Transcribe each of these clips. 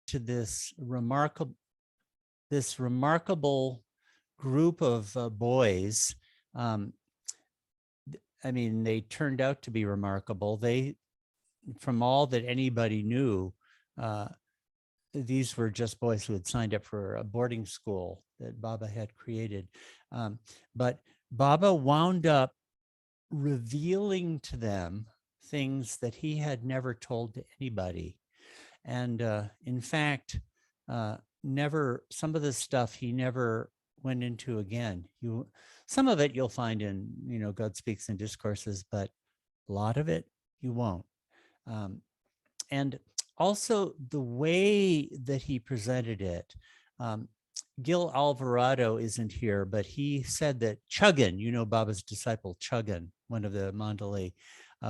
to this remarkable group of boys. I mean, they turned out to be remarkable. They, from all that anybody knew, these were just boys who had signed up for a boarding school that Baba had created. But Baba wound up revealing to them things that he had never told to anybody. And in fact, some of the stuff he never went into again. Some of it you'll find in, God Speaks in Discourses, but a lot of it you won't. And also the way that he presented it. Gil Alvarado isn't here, but he said that Chuggin, Baba's disciple Chuggin, one of the Mandalay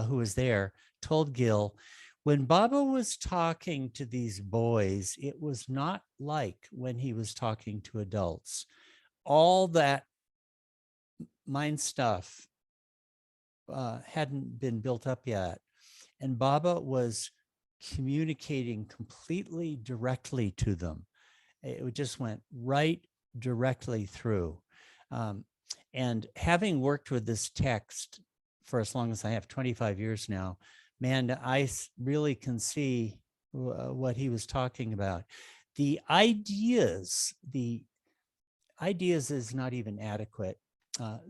who was there, told Gil, when Baba was talking to these boys, it was not like when he was talking to adults. All that mind stuff hadn't been built up yet. And Baba was communicating completely directly to them. It just went right directly through. And having worked with this text for as long as I have, 25 years now, man, I really can see what he was talking about. The ideas is not even adequate. The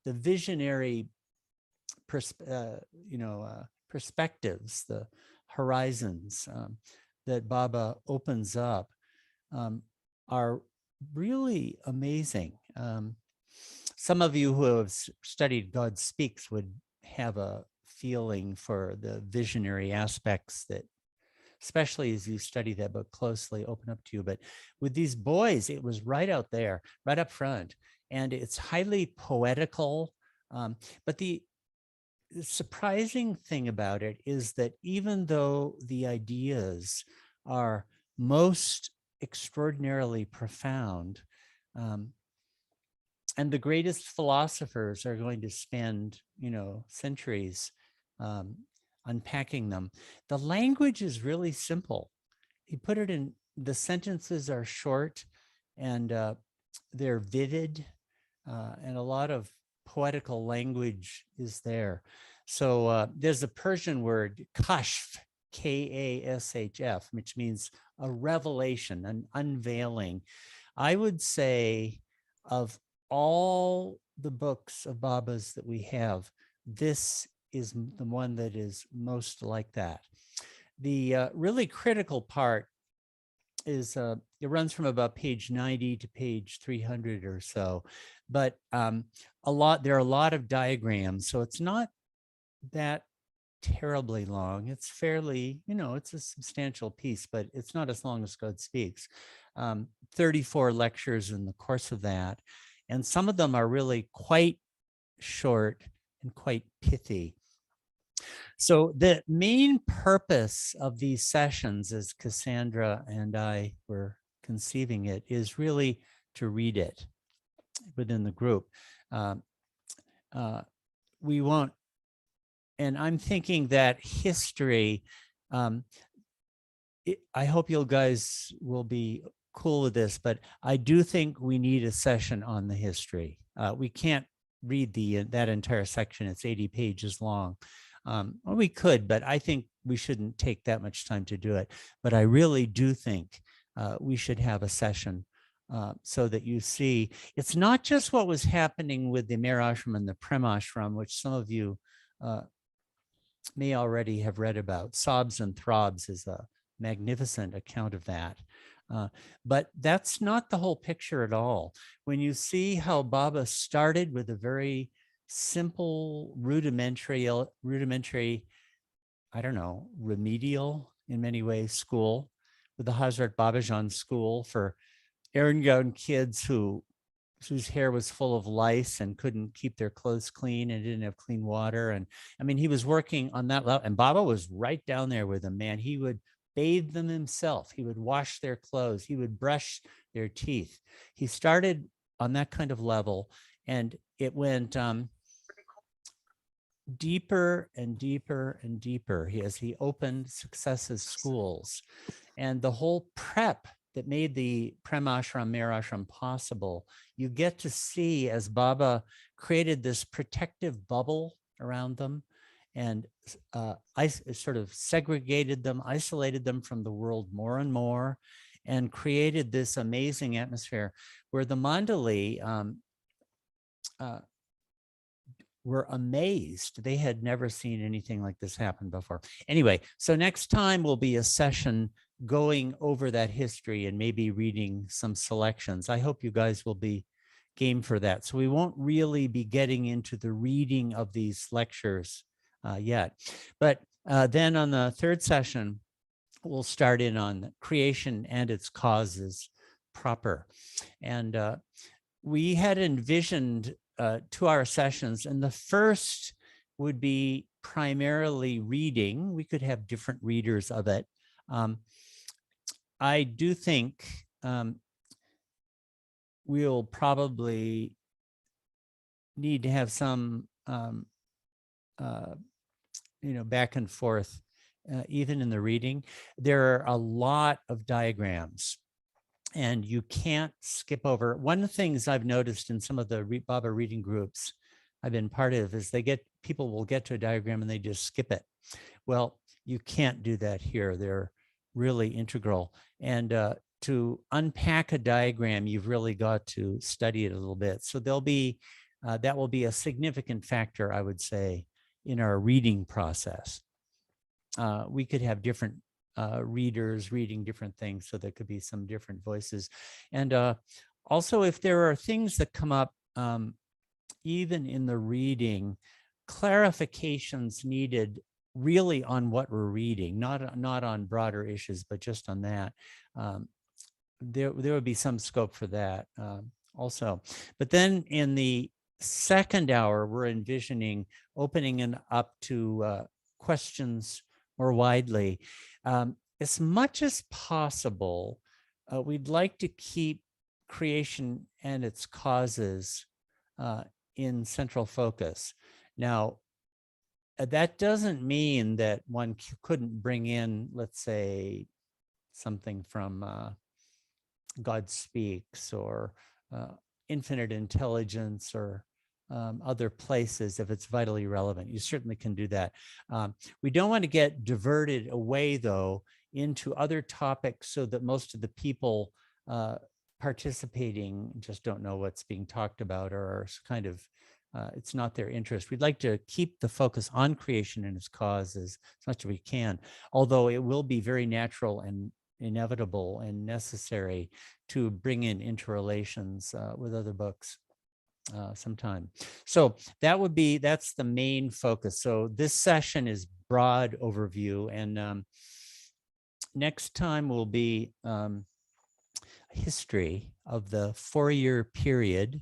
visionary perspectives, the horizons that Baba opens up are really amazing. Some of you who have studied God Speaks would have a feeling for the visionary aspects that, especially as you study that book closely, open up to you. But with these boys, it was right out there, right up front. And it's highly poetical. But the surprising thing about it is that even though the ideas are most extraordinarily profound, and the greatest philosophers are going to spend, centuries unpacking them, the language is really simple. He put it in, the sentences are short and they're vivid, and a lot of poetical language is there. So there's a Persian word, kashf, K-A-S-H-F, which means a revelation, an unveiling. I would say of all the books of Baba's that we have, this is the one that is most like that. The really critical part is it runs from about page 90 to page 300 or so, but there are a lot of diagrams, so it's not that terribly long. It's fairly, it's a substantial piece, but it's not as long as God Speaks. 34 lectures in the course of that, and some of them are really quite short and quite pithy. So the main purpose of these sessions, as Cassandra and I were conceiving it, is really to read it within the group. We won't, and I'm thinking that history, I hope you guys will be cool with this, but I do think we need a session on the history. We can't read that entire section. It's 80 pages long. Well, we could, but I think we shouldn't take that much time to do it. But I really do think we should have a session so that you see, it's not just what was happening with the Mer Ashram and the Prem Ashram, which some of you may already have read about. Sobs and Throbs is a magnificent account of that. But that's not the whole picture at all. When you see how Baba started with a very simple, rudimentary, I don't know, remedial in many ways school, with the Hazrat Babajan school for Erangel kids whose hair was full of lice and couldn't keep their clothes clean and didn't have clean water. And I mean, he was working on that level, and Baba was right down there with them, man. He would bathe them himself. He would wash their clothes. He would brush their teeth. He started on that kind of level, and it went deeper and deeper and deeper as he opened Successes schools. And the whole prep that made the Prem Ashram, Meher Ashram possible, you get to see as Baba created this protective bubble around them and I sort of segregated them, isolated them from the world more and more, and created this amazing atmosphere where the Mandali were amazed. They had never seen anything like this happen before. Anyway, so next time will be a session going over that history and maybe reading some selections. I hope you guys will be game for that. So we won't really be getting into the reading of these lectures yet. But then on the third session, we'll start in on creation and its causes proper. And we had envisioned 2-hour sessions, and the first would be primarily reading. We could have different readers of it. I do think we'll probably need to have some, back and forth, even in the reading. There are a lot of diagrams, and you can't skip over. One of the things I've noticed in some of the Baba reading groups I've been part of is people will get to a diagram and they just skip it. Well, you can't do that here. They're really integral. And to unpack a diagram, you've really got to study it a little bit. So there'll be, that will be a significant factor, I would say, in our reading process. We could have different readers reading different things, so there could be some different voices. And also, if there are things that come up even in the reading, clarifications needed really on what we're reading, not on broader issues, but just on that. There would be some scope for that also. But then in the second hour, we're envisioning opening it up to questions more widely. As much as possible, we'd like to keep creation and its causes in central focus. Now, that doesn't mean that one couldn't bring in, let's say, something from God Speaks or infinite intelligence or other places if it's vitally relevant. You certainly can do that. We don't want to get diverted away, though, into other topics so that most of the people participating just don't know what's being talked about, or are kind of, it's not their interest. We'd like to keep the focus on creation and its causes as much as we can, although it will be very natural and inevitable and necessary to bring in interrelations with other books sometime. So that's the main focus. So this session is broad overview, and next time will be history of the 4-year period.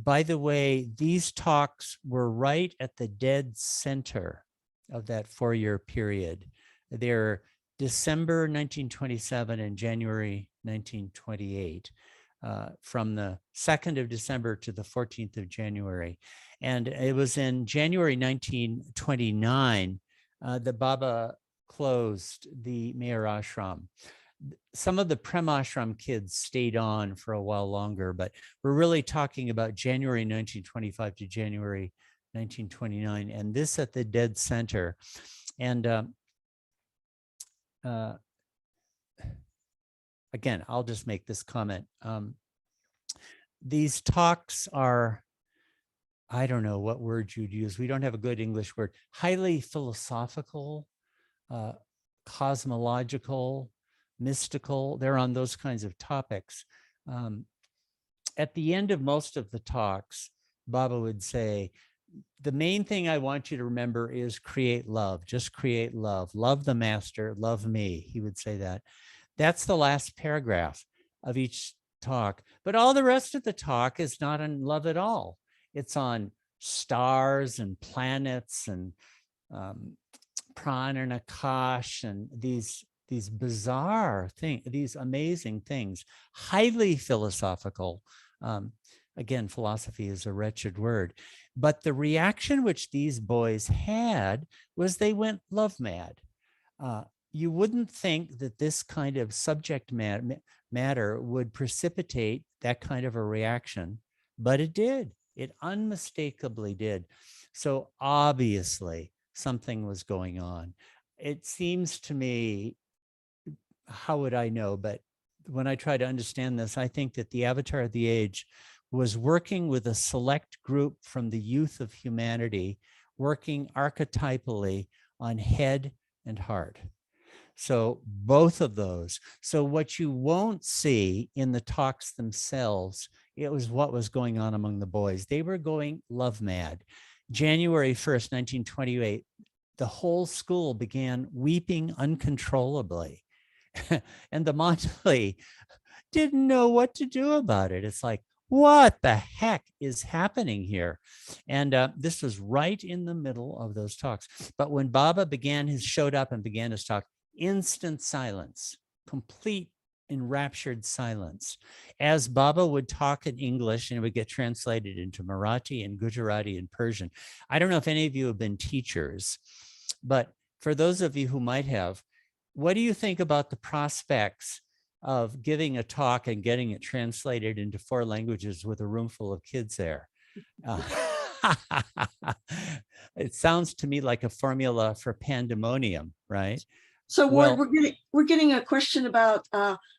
By the way, these talks were right at the dead center of that 4-year period. They're December 1927 and January 1928, from the 2nd of December to the 14th of January. And it was in January 1929 that Baba closed the Meher Ashram. Some of the Prem Ashram kids stayed on for a while longer, but we're really talking about January 1925 to January 1929, and this at the dead center. And again, I'll just make this comment. These talks are, I don't know what word you'd use. We don't have a good English word. Highly philosophical, cosmological, mystical. They're on those kinds of topics. At the end of most of the talks, Baba would say, the main thing I want you to remember is create love. Just create love. Love the master, love me. He would say that. That's the last paragraph of each talk. But all the rest of the talk is not on love at all. It's on stars and planets and prana and akash and these bizarre things, these amazing things, highly philosophical. Again, philosophy is a wretched word. But the reaction which these boys had was they went love mad. You wouldn't think that this kind of subject matter would precipitate that kind of a reaction, but it did. It unmistakably did. So obviously something was going on. It seems to me, how would I know? But when I try to understand this, I think that the avatar of the age was working with a select group from the youth of humanity, working archetypally on head and heart. So both of those. So what you won't see in the talks themselves, it was what was going on among the boys. They were going love mad. January 1st, 1928, the whole school began weeping uncontrollably. And the Montley didn't know what to do about it. It's like, what the heck is happening here? And this was right in the middle of those talks. But when Baba showed up and began his talk, instant silence, complete enraptured silence. As Baba would talk in English and it would get translated into Marathi and Gujarati and Persian. I don't know if any of you have been teachers, but for those of you who might have, what do you think about the prospects of giving a talk and getting it translated into 4 languages with a room full of kids there? It sounds to me like a formula for pandemonium, right? So Ward, we're getting a question about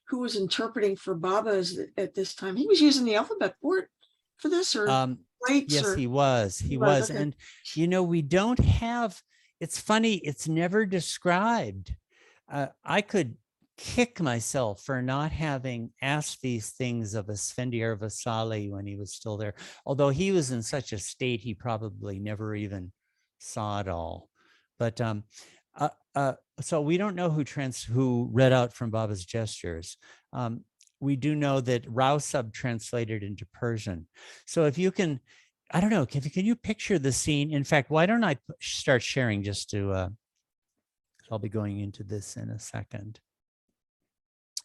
who was interpreting for Baba at this time. He was using the alphabet board for this, or plates? Yes, he was. Okay. And we don't have. It's funny. It's never described. I could kick myself for not having asked these things of Esfandiar Vasali when he was still there. Although he was in such a state, he probably never even saw it all. But so we don't know who read out from Baba's gestures. We do know that Rao Sub translated into Persian. So if you can, I don't know, can you picture the scene? In fact, why don't I start sharing just to, I'll be going into this in a second.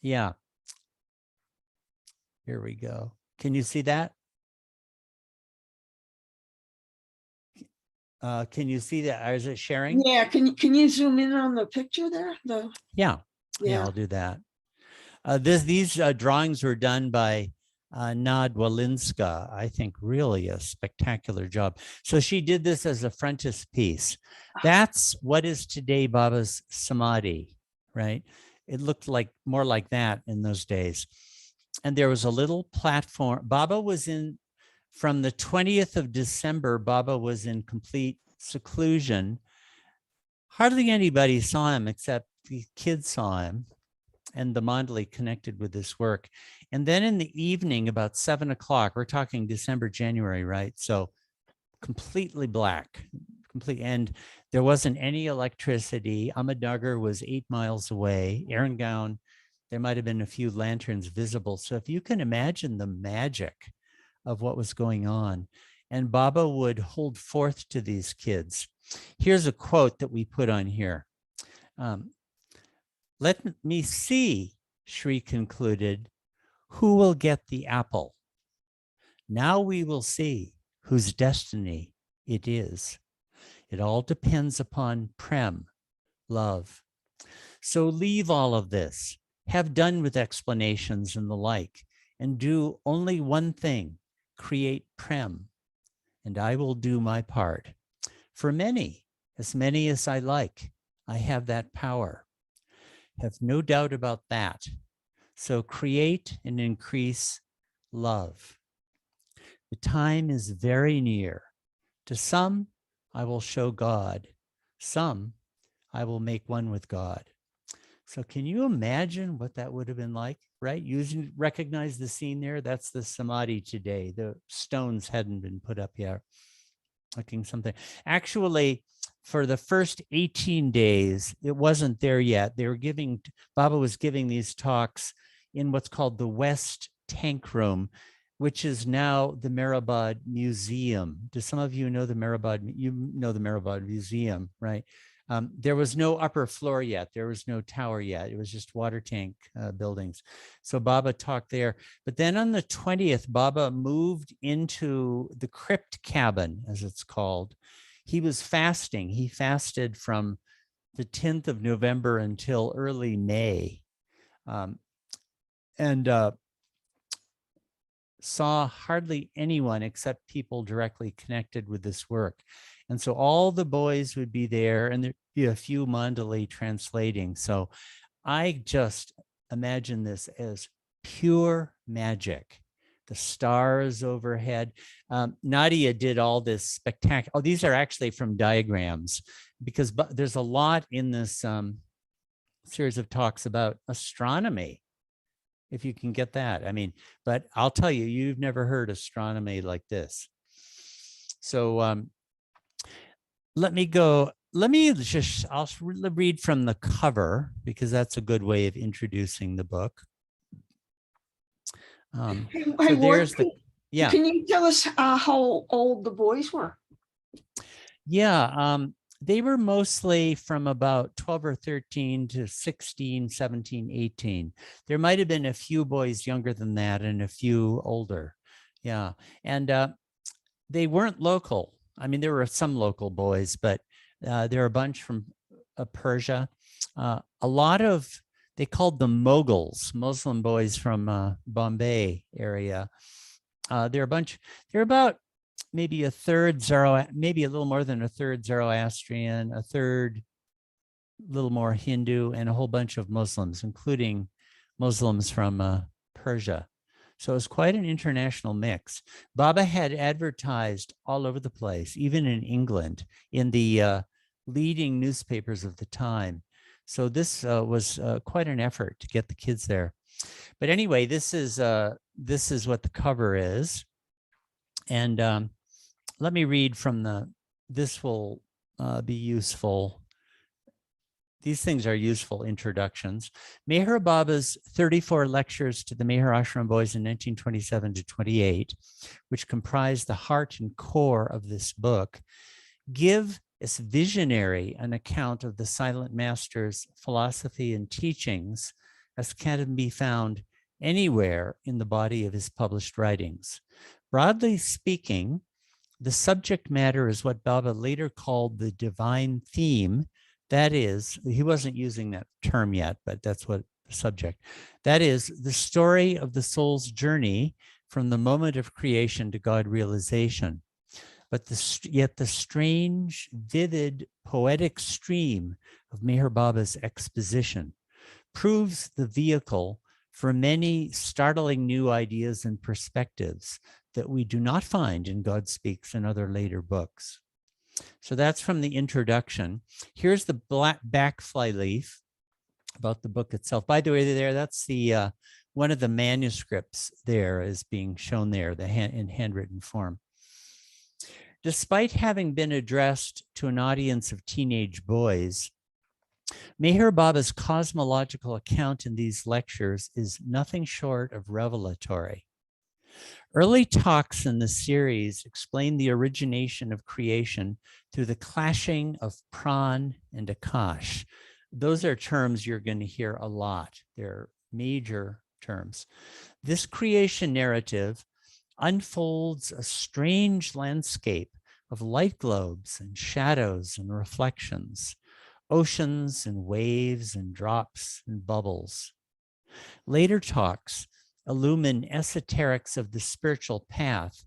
Yeah. Here we go. Can you see that? Can you see that? Is it sharing? Yeah. Can you zoom in on the picture there? Yeah, I'll do that. These drawings were done by Nad Walinska. I think really a spectacular job. So she did this as a frontispiece. That's what is today Baba's Samadhi, right? It looked like more like that in those days. And there was a little platform. Baba was in, from the 20th of December, Baba was in complete seclusion. Hardly anybody saw him except the kids saw him. And the Mandali connected with this work. And then in the evening, about 7 o'clock, we're talking December, January, right? So completely black, and there wasn't any electricity. Ahmednagar was 8 miles away. Erangown, there might have been a few lanterns visible. So if you can imagine the magic of what was going on, and Baba would hold forth to these kids. Here's a quote that we put on here. Let me see, Shri concluded, who will get the apple. Now we will see whose destiny it is. It all depends upon prem, love. So leave all of this, have done with explanations and the like, and do only one thing, create prem, and I will do my part. For many as I like, I have that power. Have no doubt about that. So create and increase love. The time is very near. To some, I will show God. Some, I will make one with God. So can you imagine what that would have been like, right? Recognize the scene there? That's the Samadhi today. The stones hadn't been put up yet. Looking something. Actually, for the first 18 days, it wasn't there yet. Baba was giving these talks in what's called the West Tank Room, which is now the Mehrabad Museum. Do some of you know the Mehrabad? You know the Mehrabad Museum, right? There was no upper floor yet. There was no tower yet. It was just water tank buildings. So Baba talked there. But then on the 20th, Baba moved into the crypt cabin, as it's called. He was fasting. He fasted from the 10th of November until early May. And saw hardly anyone except people directly connected with this work. And so all the boys would be there, and there'd be a few Mandalay translating. So I just imagine this as pure magic. The stars overhead. Nadia did all this spectacular. Oh, these are actually from diagrams, because there's a lot in this series of talks about astronomy, if you can get that. I mean, but I'll tell you, you've never heard astronomy like this. So let me just, I'll read from the cover, because that's a good way of introducing the book. Hey, Ward, can you tell us how old the boys were? Yeah, they were mostly from about 12 or 13 to 16, 17, 18. There might have been a few boys younger than that and a few older. Yeah. And they weren't local. I mean, there were some local boys, but there are a bunch from Persia. A lot of, they called them Moguls, Muslim boys from Bombay area. They're about maybe a third maybe a little more than a third Zoroastrian, a third little more Hindu, and a whole bunch of Muslims, including Muslims from Persia. So it was quite an international mix. Baba had advertised all over the place, even in England, in the leading newspapers of the time. So this was quite an effort to get the kids there. But anyway, this is what the cover is. And let me read from this will be useful. These things are useful introductions. Meher Baba's 34 lectures to the Meher Ashram boys in 1927 to 28, which comprise the heart and core of this book, give as visionary an account of the Silent Master's philosophy and teachings as can be found anywhere in the body of his published writings. Broadly speaking, the subject matter is what Baba later called the divine theme. That is, he wasn't using that term yet, but that's what the subject. That is the story of the soul's journey from the moment of creation to God realization. But yet the strange, vivid, poetic stream of Meher Baba's exposition proves the vehicle for many startling new ideas and perspectives that we do not find in God Speaks and other later books. So that's from the introduction. Here's the back flyleaf about the book itself. By the way, that's the one of the manuscripts there is being shown there, in handwritten form. Despite having been addressed to an audience of teenage boys, Meher Baba's cosmological account in these lectures is nothing short of revelatory. Early talks in the series explain the origination of creation through the clashing of Pran and Akash. Those are terms you're going to hear a lot. They're major terms. This creation narrative unfolds a strange landscape of light globes and shadows and reflections, oceans and waves and drops and bubbles. Later talks illumine esoterics of the spiritual path,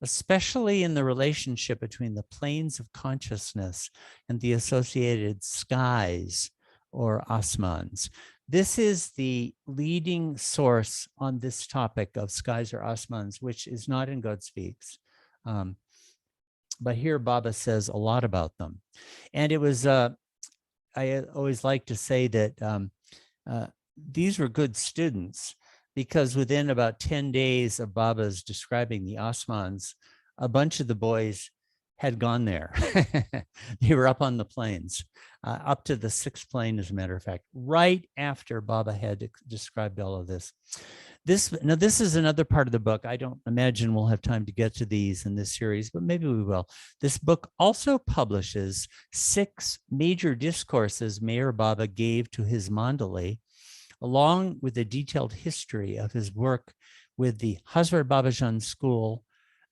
especially in the relationship between the planes of consciousness and the associated skies or asmans. This is the leading source on this topic of skies or asmans, which is not in God Speaks. But here Baba says a lot about them. And it was, I always like to say that these were good students, because within about 10 days of Baba's describing the asmans, a bunch of the boys had gone there. They were up on the plains, up to the 6th plane, as a matter of fact, right after Baba had described all of this. This is another part of the book. I don't imagine we'll have time to get to these in this series, but maybe we will. This book also publishes 6 major discourses Meher Baba gave to his Mandali, along with a detailed history of his work with the Hazrat Babajan School,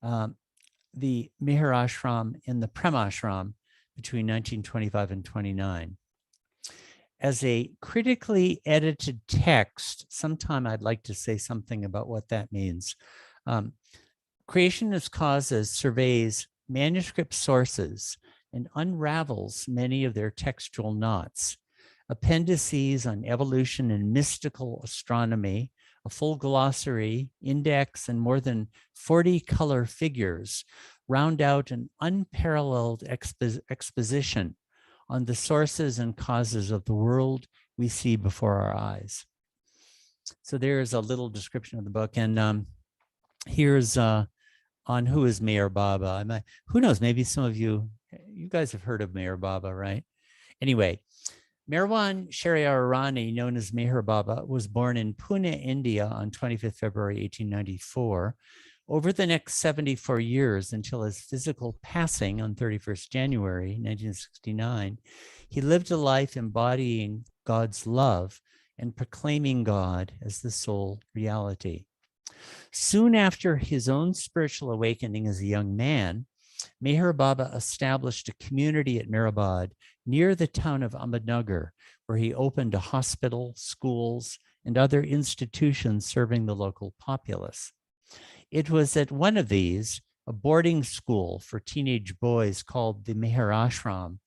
the Meher Ashram, and the Prem Ashram between 1925 and 29. As a critically edited text, sometime I'd like to say something about what that means. Creationist Causes surveys manuscript sources and unravels many of their textual knots. Appendices on evolution and mystical astronomy, a full glossary, index, and more than 40 color figures round out an unparalleled exposition on the sources and causes of the world we see before our eyes. So there's a little description of the book. And here's on who is Meher Baba. Who knows, maybe some of you guys have heard of Meher Baba, right? Anyway, Merwan Shariarani, known as Meher Baba, was born in Pune, India on 25th February, 1894. Over the next 74 years until his physical passing on 31st January, 1969, he lived a life embodying God's love and proclaiming God as the sole reality. Soon after his own spiritual awakening as a young man, Meher Baba established a community at Mehrabad near the town of Ahmednagar, where he opened a hospital, schools, and other institutions serving the local populace. It was at one of these, a boarding school for teenage boys called the Meher Ashram,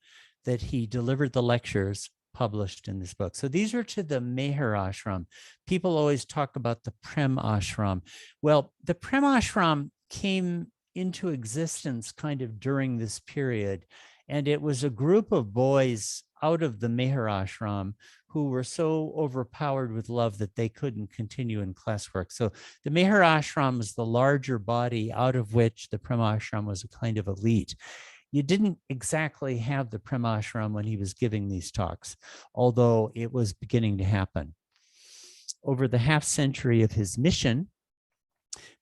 that he delivered the lectures published in this book. So these are to the Meher Ashram. People always talk about the Prem Ashram. Well, the Prem Ashram came into existence kind of during this period, and it was a group of boys out of the Meher Ashram who were so overpowered with love that they couldn't continue in classwork. So the Meher Ashram was the larger body out of which the Prem Ashram was a kind of elite. You didn't exactly have the Prem Ashram when he was giving these talks, although it was beginning to happen. Over the half century of his mission,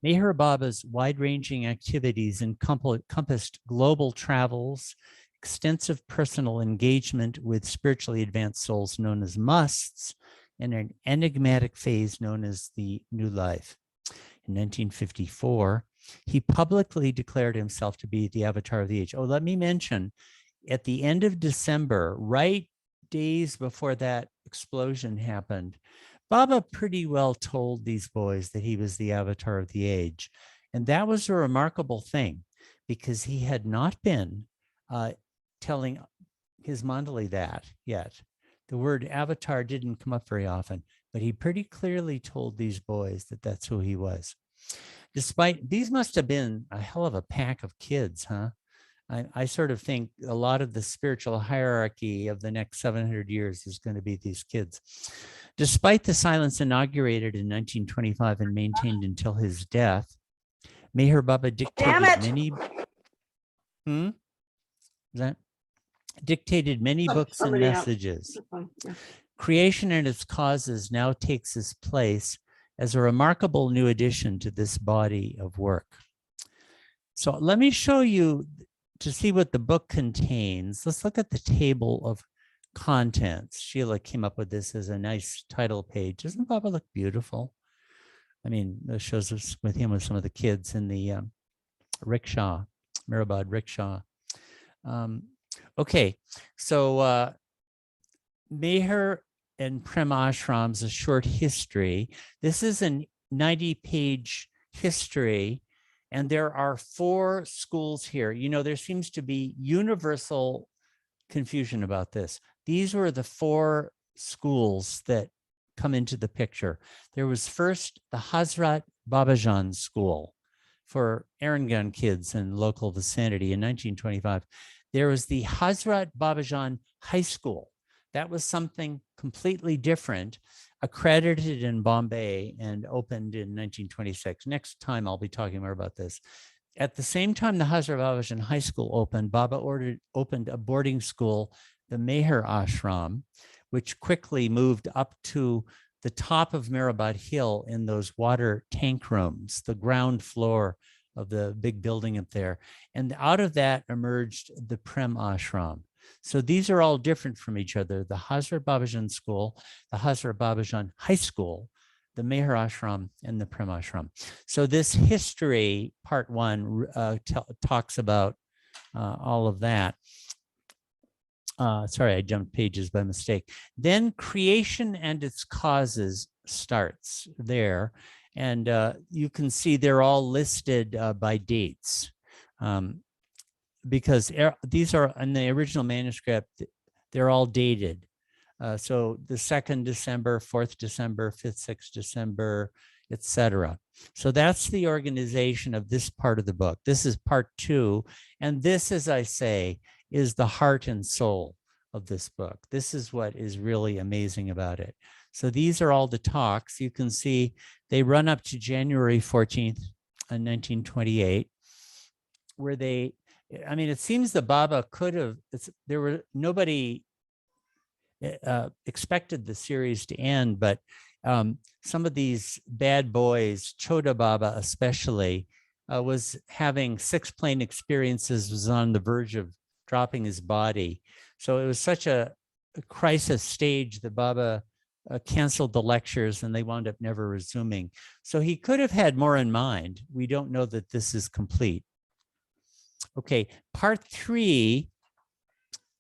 Meher Baba's wide-ranging activities encompassed global travels, extensive personal engagement with spiritually advanced souls known as musts, and an enigmatic phase known as the New Life. In 1954, he publicly declared himself to be the avatar of the age. Oh, let me mention, at the end of December, right days before that explosion happened, Baba pretty well told these boys that he was the avatar of the age. And that was a remarkable thing, because he had not been telling his Mandali that yet. The word avatar didn't come up very often, but he pretty clearly told these boys that that's who he was. Despite, these must have been a hell of a pack of kids, huh? I sort of think a lot of the spiritual hierarchy of the next 700 years is going to be these kids. Despite the silence inaugurated in 1925 and maintained until his death, Meher Baba dictated many books and messages. Creation and its causes now takes his place as a remarkable new addition to this body of work. So let me show you, to see what the book contains. Let's look at the table of contents. Sheila came up with this as a nice title page. Doesn't Baba look beautiful? I mean, it shows us with him with some of the kids in the rickshaw, Mehrabad rickshaw. Okay, so Meher and Prem Ashrams, a short history. This is a 90-page history, and there are 4 schools here. You know, there seems to be universal confusion about this. These were the 4 schools that come into the picture. There was first the Hazrat Babajan School for Erangan kids in local vicinity in 1925. There was the Hazrat Babajan High School. That was something completely different, accredited in Bombay and opened in 1926. Next time I'll be talking more about this. At the same time the Hazrat Babajan High School opened, Baba opened a boarding school, the Meher Ashram, which quickly moved up to the top of Mirabad Hill in those water tank rooms, the ground floor of the big building up there. And out of that emerged the Prem Ashram. So these are all different from each other. The Hazrat Babajan School, the Hazrat Babajan High School, the Meher Ashram, and the Prem Ashram. So this history, part one, talks about all of that. Sorry, I jumped pages by mistake. Then creation and its causes starts there. And you can see they're all listed by dates. Because these are in the original manuscript, they're all dated. So the 2nd December, 4th December, 5th, 6th December, etc. So that's the organization of this part of the book. This is part 2. And this, as I say, is the heart and soul of this book. This is what is really amazing about it. So these are all the talks. You can see they run up to January 14th, 1928, where they, I mean, it seems the Baba could have, nobody expected the series to end, but some of these bad boys, Chota Baba especially, was having 6 plane experiences, was on the verge of dropping his body. So it was such a crisis stage that Baba canceled the lectures and they wound up never resuming. So he could have had more in mind. We don't know that this is complete. Okay, part 3,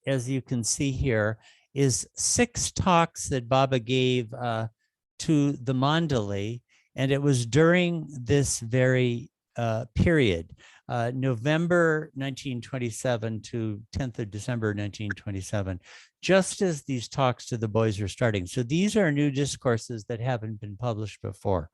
as you can see here, is 6 talks that Baba gave to the Mandali, and it was during this very period, November 1927 to 10th of December 1927, just as these talks to the boys are starting. So these are new discourses that haven't been published before.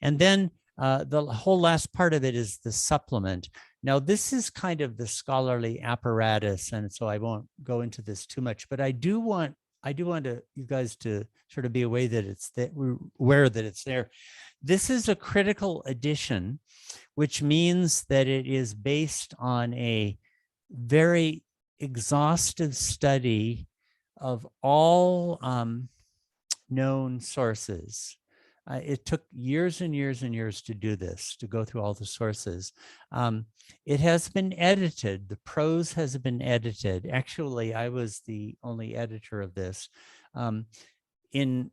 And then the whole last part of it is the supplement. Now, this is kind of the scholarly apparatus, and so I won't go into this too much, but I do want you guys to sort of be aware that it's there. This is a critical edition, which means that it is based on a very exhaustive study of all known sources. It took years and years and years to do this, to go through all the sources. It has been edited. The prose has been edited. Actually, I was the only editor of this in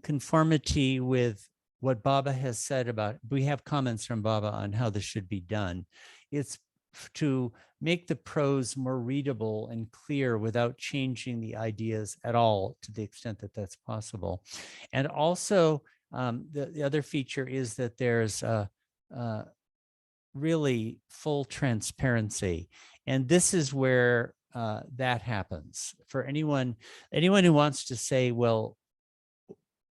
conformity with what Baba has said about, we have comments from Baba on how this should be done. It's to make the prose more readable and clear without changing the ideas at all, to the extent that that's possible. And also, the other feature is that there's really full transparency. And this is where that happens. For anyone who wants to say, well,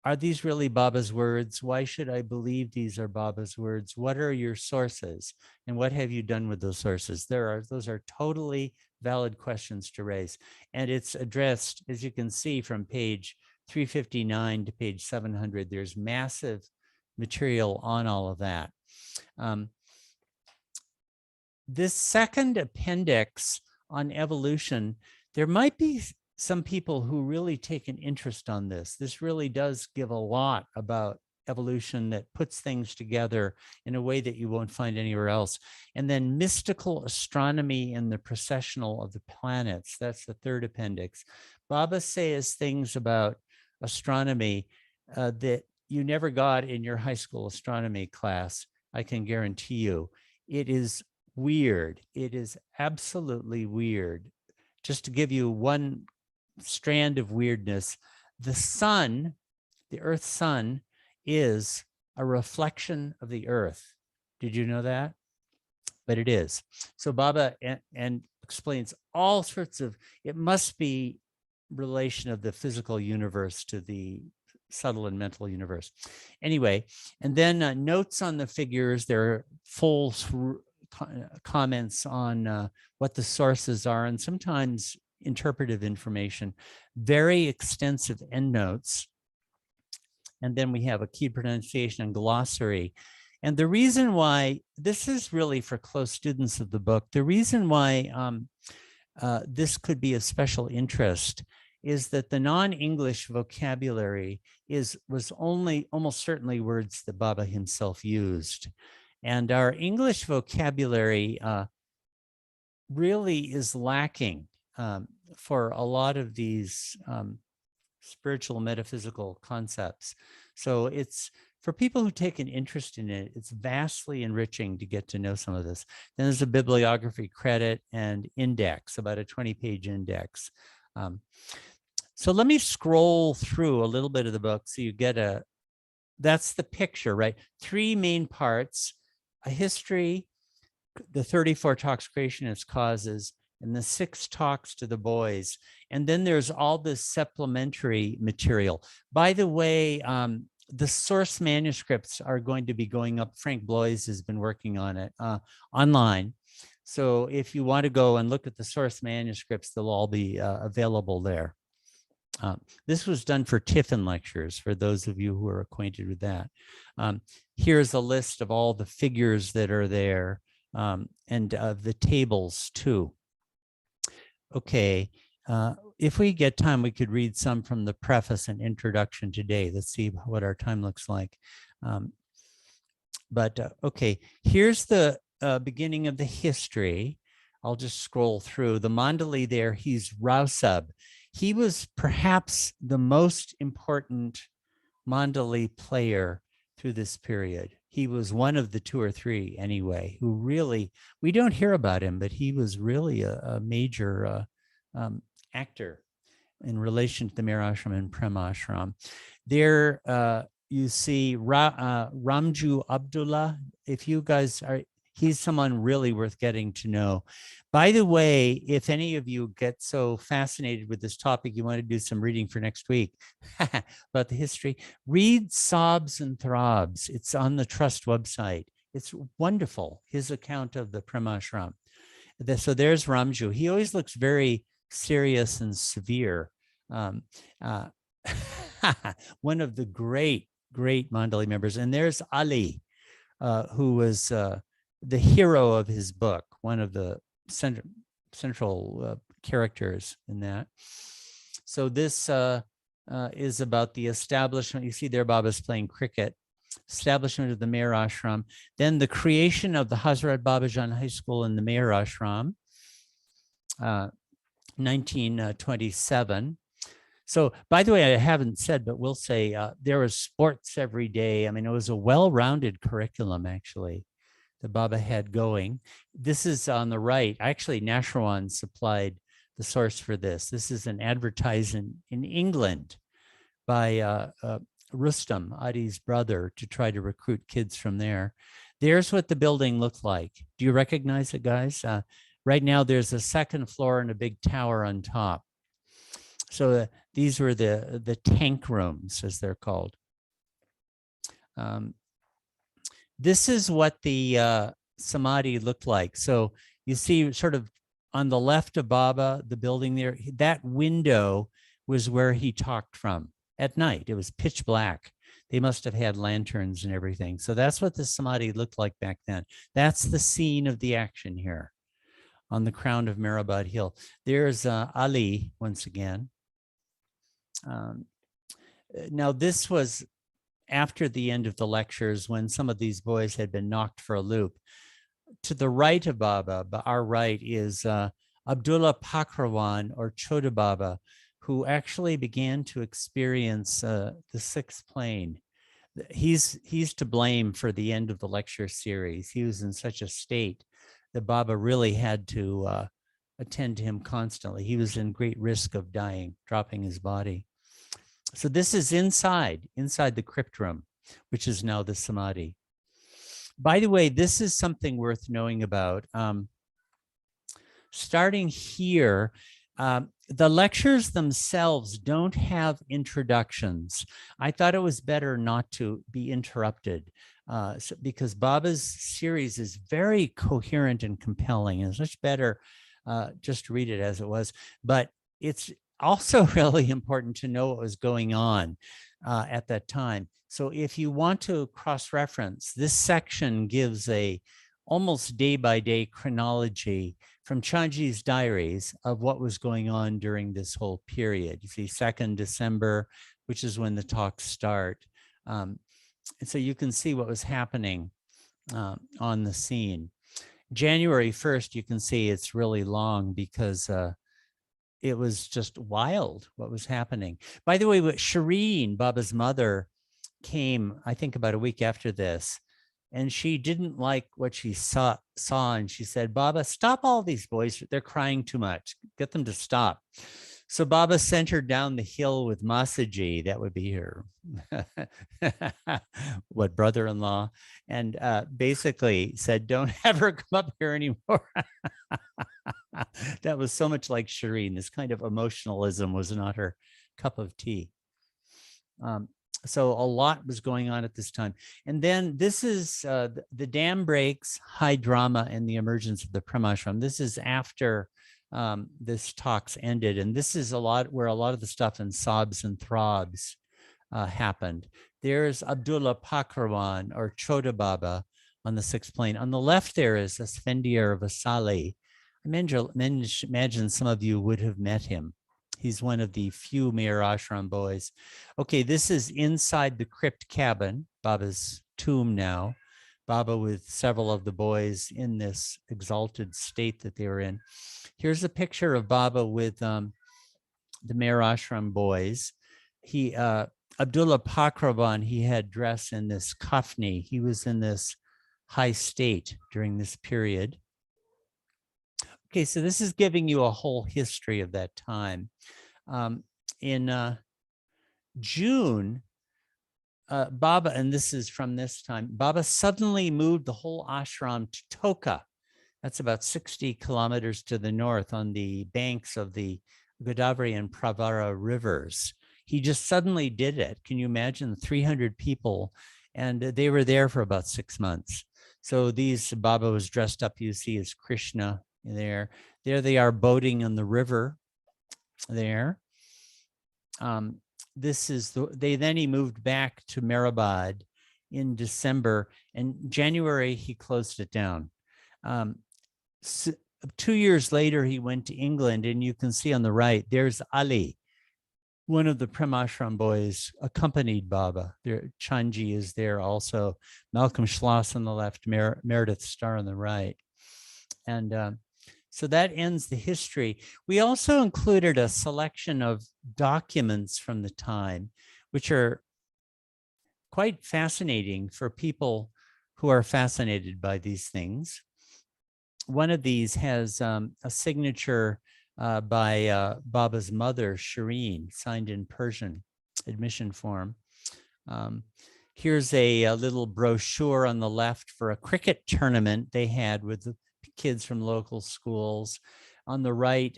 are these really Baba's words? Why should I believe these are Baba's words? What are your sources? And what have you done with those sources? Those are totally valid questions to raise. And it's addressed, as you can see, from page 359 to page 700. There's massive material on all of that. This second appendix on evolution, there might be some people who really take an interest on this. This really does give a lot about evolution that puts things together in a way that you won't find anywhere else. And then mystical astronomy and the processional of the planets. That's the third appendix. Baba says things about astronomy that you never got in your high school astronomy class. I can guarantee you. It is weird. It is absolutely weird. Just to give you one strand of weirdness, the sun, the Earth's sun, is a reflection of the Earth. Did you know that? But it is. So Baba and explains all sorts of, it must be relation of the physical universe to the subtle and mental universe. Anyway, and then notes on the figures. There are full comments on what the sources are, and sometimes interpretive information, very extensive endnotes. And then we have a key pronunciation and glossary. And the reason why, this is really for close students of the book, the reason why this could be of special interest is that the non-English vocabulary was almost certainly words that Baba himself used. And our English vocabulary really is lacking for a lot of these spiritual metaphysical concepts. So it's for people who take an interest in it, it's vastly enriching to get to know some of this. Then there's a bibliography credit and index, about a 20-page index. So let me scroll through a little bit of the book so you get that's the picture, right? 3 main parts: a history, the 34 talks, creation, its causes, and the 6 talks to the boys. And then there's all this supplementary material. By the way, the source manuscripts are going to be going up. Frank Blois has been working on it online. So if you want to go and look at the source manuscripts, they'll all be available there. This was done for Tiffin lectures, for those of you who are acquainted with that. Here's a list of all the figures that are there, and the tables too. Okay, if we get time, we could read some from the preface and introduction today. Let's see what our time looks like. Okay, here's the beginning of the history. I'll just scroll through. The Mandali there, he's Rausab. He was perhaps the most important Mandali player through this period. He was one of the 2 or 3 anyway, who really, we don't hear about him, but he was really a major actor in relation to the Mir Ashram and Prem Ashram. There you see Ramju Abdullah. If you guys are, he's someone really worth getting to know. By the way, if any of you get so fascinated with this topic, you want to do some reading for next week about the history, read Sobs and Throbs. It's on the Trust website. It's wonderful, his account of the Prem Ashram. So there's Ramju. He always looks very serious and severe. One of the great Mandali members. And there's Ali, who was the hero of his book, one of the central characters in that. So this is about the establishment. You see there, Baba's playing cricket. Establishment of the Mir Ashram. Then the creation of the Hazrat Babajan High School in the Mir Ashram, 1927. So, by the way, I haven't said, but we'll say there was sports every day. I mean, it was a well-rounded curriculum, actually, that Baba had going. This is on the right. Actually, Nashrawan supplied the source for this. This is an advertisement in England by Rustam, Adi's brother, to try to recruit kids from there. There's what the building looked like. Do you recognize it, guys? Right now, there's a 2nd floor and a big tower on top. So these were the tank rooms, as they're called. This is what the Samadhi looked like. So you see sort of on the left of Baba, the building there, that window was where he talked from at night. It was pitch black. They must have had lanterns and everything. So that's what the Samadhi looked like back then. That's the scene of the action here on the crown of Mehrabad Hill. There's Ali once again. Now this was after the end of the lectures, when some of these boys had been knocked for a loop. To the right of Baba, our right, is Abdullah Pakrawan, or Chota Baba, who actually began to experience the 6th plane. He's to blame for the end of the lecture series. He was in such a state that Baba really had to attend to him constantly. He was in great risk of dying, dropping his body. So this is inside the crypt room, which is now the Samadhi. By the way, this is something worth knowing about. Starting here, the lectures themselves don't have introductions. I thought it was better not to be interrupted because Baba's series is very coherent and compelling. It's much better just to read it as it was, but it's also really important to know what was going on at that time. So if you want to cross-reference, this section gives a almost day by day chronology from Chanji's diaries of what was going on during this whole period. You see 2nd December, which is when the talks start. And so you can see what was happening on the scene. January 1st, you can see it's really long because it was just wild what was happening. By the way, Shireen, Baba's mother, came, I think, about a week after this, and she didn't like what she saw, and she said, Baba, stop all these boys. They're crying too much. Get them to stop. So Baba sent her down the hill with Masaji, that would be her what brother-in-law, and basically said, don't ever come up here anymore. That was so much like Shireen. This kind of emotionalism was not her cup of tea. So a lot was going on at this time. And then this is the dam breaks, high drama, and the emergence of the Premashram. This is after this talks ended. And this is where a lot of the stuff in sobs and throbs happened. There's Abdullah Pakrawan, or Chota Baba, on the 6th plane. On the left there is Asfendiar Vasali. I imagine some of you would have met him. He's one of the few Mir Ashram boys. Okay, this is inside the crypt cabin, Baba's tomb now. Baba with several of the boys in this exalted state that they were in. Here's a picture of Baba with the Mir Ashram boys. Abdullah Pakravan, he had dress in this kafni. He was in this high state during this period. Okay, so this is giving you a whole history of that time. In June, Baba, and this is from this time, Baba suddenly moved the whole ashram to Toka. That's about 60 kilometers to the north on the banks of the Godavari and Pravara rivers. He just suddenly did it. Can you imagine 300 people? And they were there for about 6 months. So Baba was dressed up, you see, as Krishna there. There they are boating on the river there. He moved back to Mehrabad in December, and January he closed it down. 2 years later, he went to England, and you can see on the right, there's Ali, one of the Premashram boys, accompanied Baba. There, Chanji is there also, Malcolm Schloss on the left, Meredith Starr on the right. And so that ends the history. We also included a selection of documents from the time, which are quite fascinating for people who are fascinated by these things. One of these has a signature by Baba's mother, Shireen, signed in Persian, admission form. Here's a little brochure on the left for a cricket tournament they had with the kids from local schools. On the right,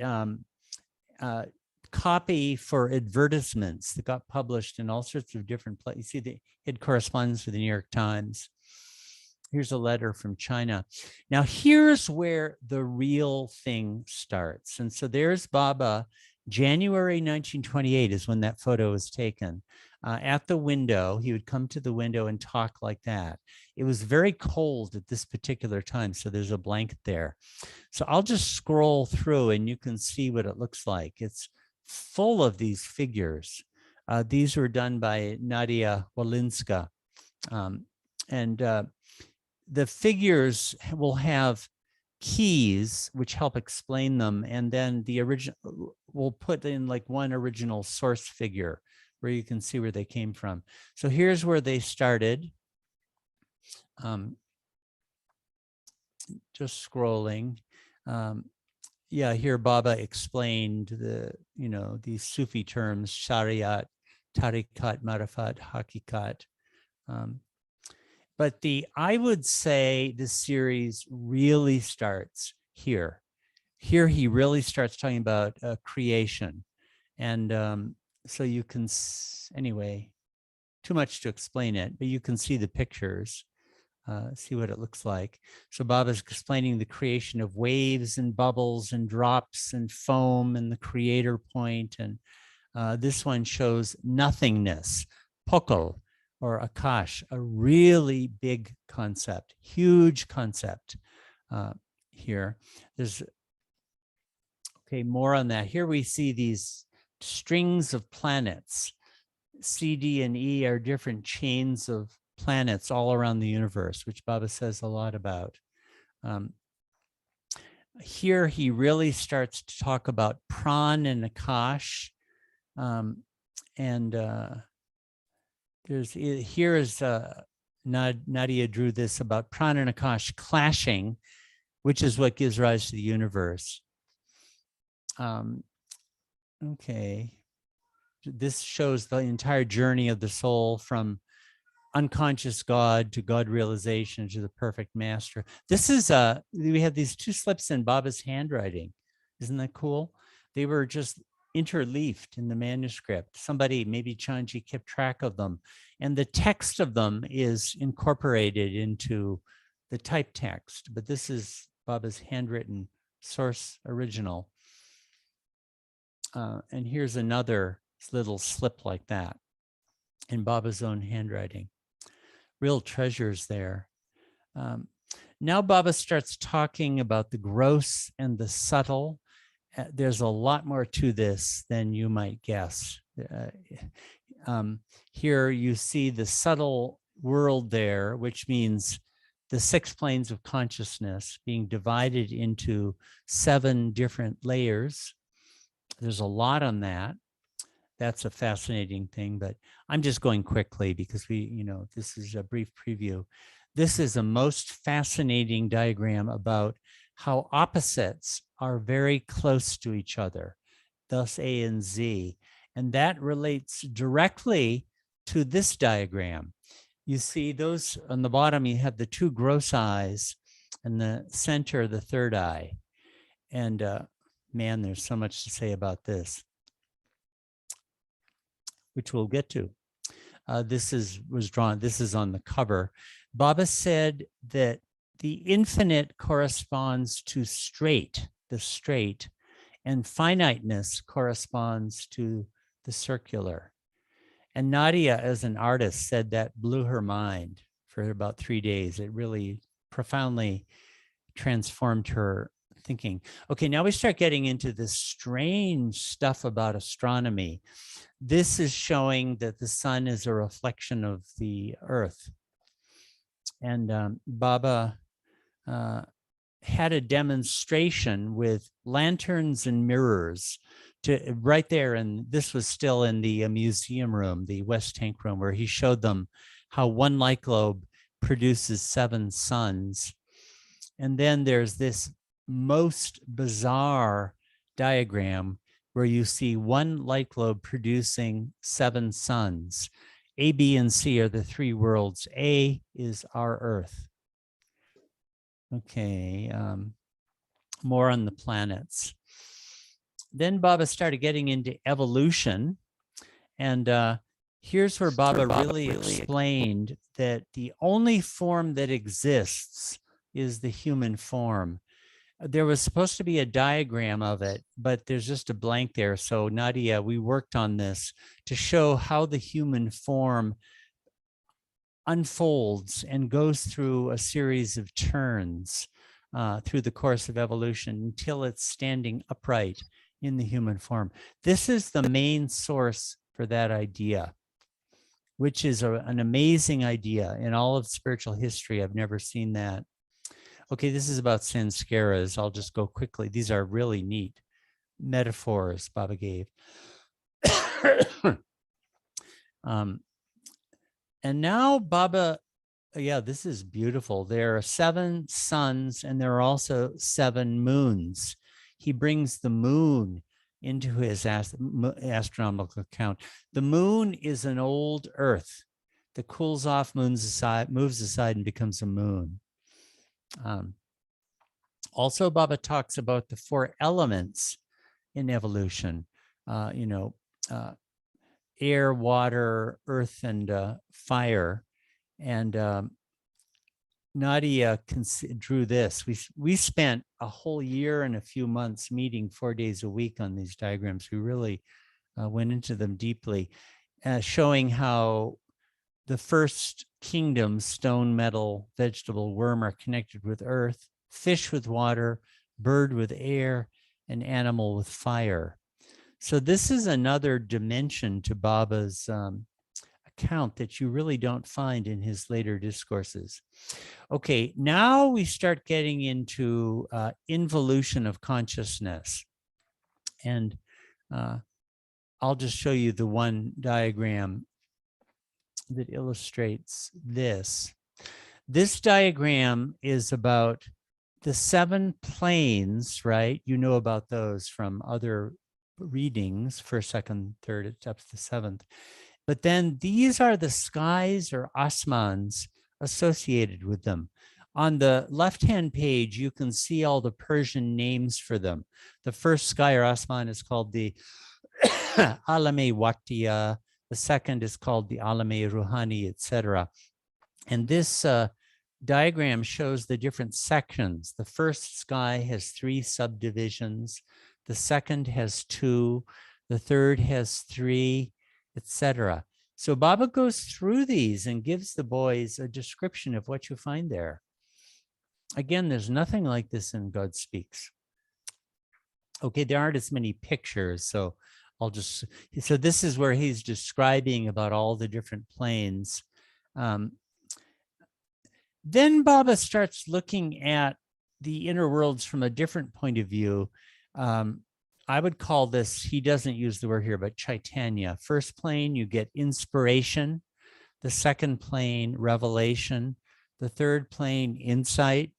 copy for advertisements that got published in all sorts of different places. You see, it corresponds with the New York Times. Here's a letter from China. Now, here's where the real thing starts. And so there's Baba. January 1928 is when that photo was taken. At the window, he would come to the window and talk like that. It was very cold at this particular time, so there's a blanket there. So I'll just scroll through and you can see what it looks like. It's full of these figures. These were done by Nadia Walinska. The figures will have keys which help explain them, and then the original, we'll put in like one original source figure where you can see where they came from. So here's where they started. Just scrolling. Yeah, here Baba explained these Sufi terms: Shariat, Tariqat, Marifat, Hakikat. But I would say the series really starts here. Here he really starts talking about creation. And so you can, anyway, too much to explain it, but you can see the pictures, see what it looks like. So Baba's explaining the creation of waves and bubbles and drops and foam and the creator point. And this one shows nothingness, pokol, or Akash, a really big concept, huge concept here. There's, okay, more on that. Here we see these strings of planets. C, D, and E are different chains of planets all around the universe, which Baba says a lot about. Here he really starts to talk about Pran and Akash. Here is Nadia drew this about Pran and Akash clashing, which is what gives rise to the universe. Okay. This shows the entire journey of the soul from unconscious God to God realization to the perfect master. This is we have these two slips in Baba's handwriting. Isn't that cool? They were just interleafed in the manuscript. Somebody, maybe Chanji, kept track of them. And the text of them is incorporated into the type text. But this is Baba's handwritten source original. And here's another little slip like that in Baba's own handwriting. Real treasures there. Now Baba starts talking about the gross and the subtle. There's a lot more to this than you might guess. Here you see the subtle world there, which means the 6 planes of consciousness being divided into 7 different layers. There's a lot on that. That's a fascinating thing, but I'm just going quickly because this is a brief preview. This is a most fascinating diagram about how opposites are very close to each other, thus A and Z. And that relates directly to this diagram. You see those on the bottom, you have the 2 gross eyes, and the center, the third eye. And man, there's so much to say about this, which we'll get to. This was drawn, this is on the cover. Baba said that the infinite corresponds to straight, the straight, and finiteness corresponds to the circular. And Nadia, as an artist, said that blew her mind for about 3 days. It really profoundly transformed her thinking. Okay, now we start getting into this strange stuff about astronomy. This is showing that the sun is a reflection of the earth. And Baba had a demonstration with lanterns and mirrors right there. And this was still in the museum room, the West Tank room, where he showed them how one light globe produces 7 suns. And then there's this most bizarre diagram where you see one light globe producing 7 suns. A, B, and C are the 3 worlds. A is our Earth. Okay, more on the planets. Then Baba started getting into evolution. And here's where Baba really explained that the only form that exists is the human form. There was supposed to be a diagram of it, but there's just a blank there. So Nadia, we worked on this to show how the human form unfolds and goes through a series of turns through the course of evolution until it's standing upright in the human form. This is the main source for that idea, which is an amazing idea in all of spiritual history. I've never seen that. Okay, this is about sanskaras. I'll just go quickly. These are really neat metaphors Baba gave. And now Baba, yeah, this is beautiful. There are 7 suns and there are also 7 moons. He brings the moon into his astronomical account. The moon is an old Earth that cools off, moves aside and becomes a moon. Also, Baba talks about the 4 elements in evolution, air, water, earth, and fire. And Nadia drew this. We spent a whole year and a few months meeting 4 days a week on these diagrams. We really went into them deeply, showing how the first kingdom, stone, metal, vegetable, worm, are connected with earth, fish with water, bird with air, and animal with fire. So this is another dimension to Baba's account that you really don't find in his later discourses. Okay, now we start getting into involution of consciousness. And I'll just show you the one diagram that illustrates this. This diagram is about the 7 planes, right? You know about those from other readings, first, second, third, it's up to the 7th. But then these are the skies or asmans associated with them. On the left-hand page, you can see all the Persian names for them. The first sky or asman is called the Alame Waktiya. The second is called the Alame Ruhani, etc. And this diagram shows the different sections. The first sky has 3 subdivisions. The second has 2. The third has 3, etc. So Baba goes through these and gives the boys a description of what you find there. Again, there's nothing like this in God Speaks. Okay, there aren't as many pictures, so so this is where he's describing about all the different planes. Then Baba starts looking at the inner worlds from a different point of view. I would call this, he doesn't use the word here, but Chaitanya. First plane, you get inspiration. The second plane, revelation. The third plane, insight.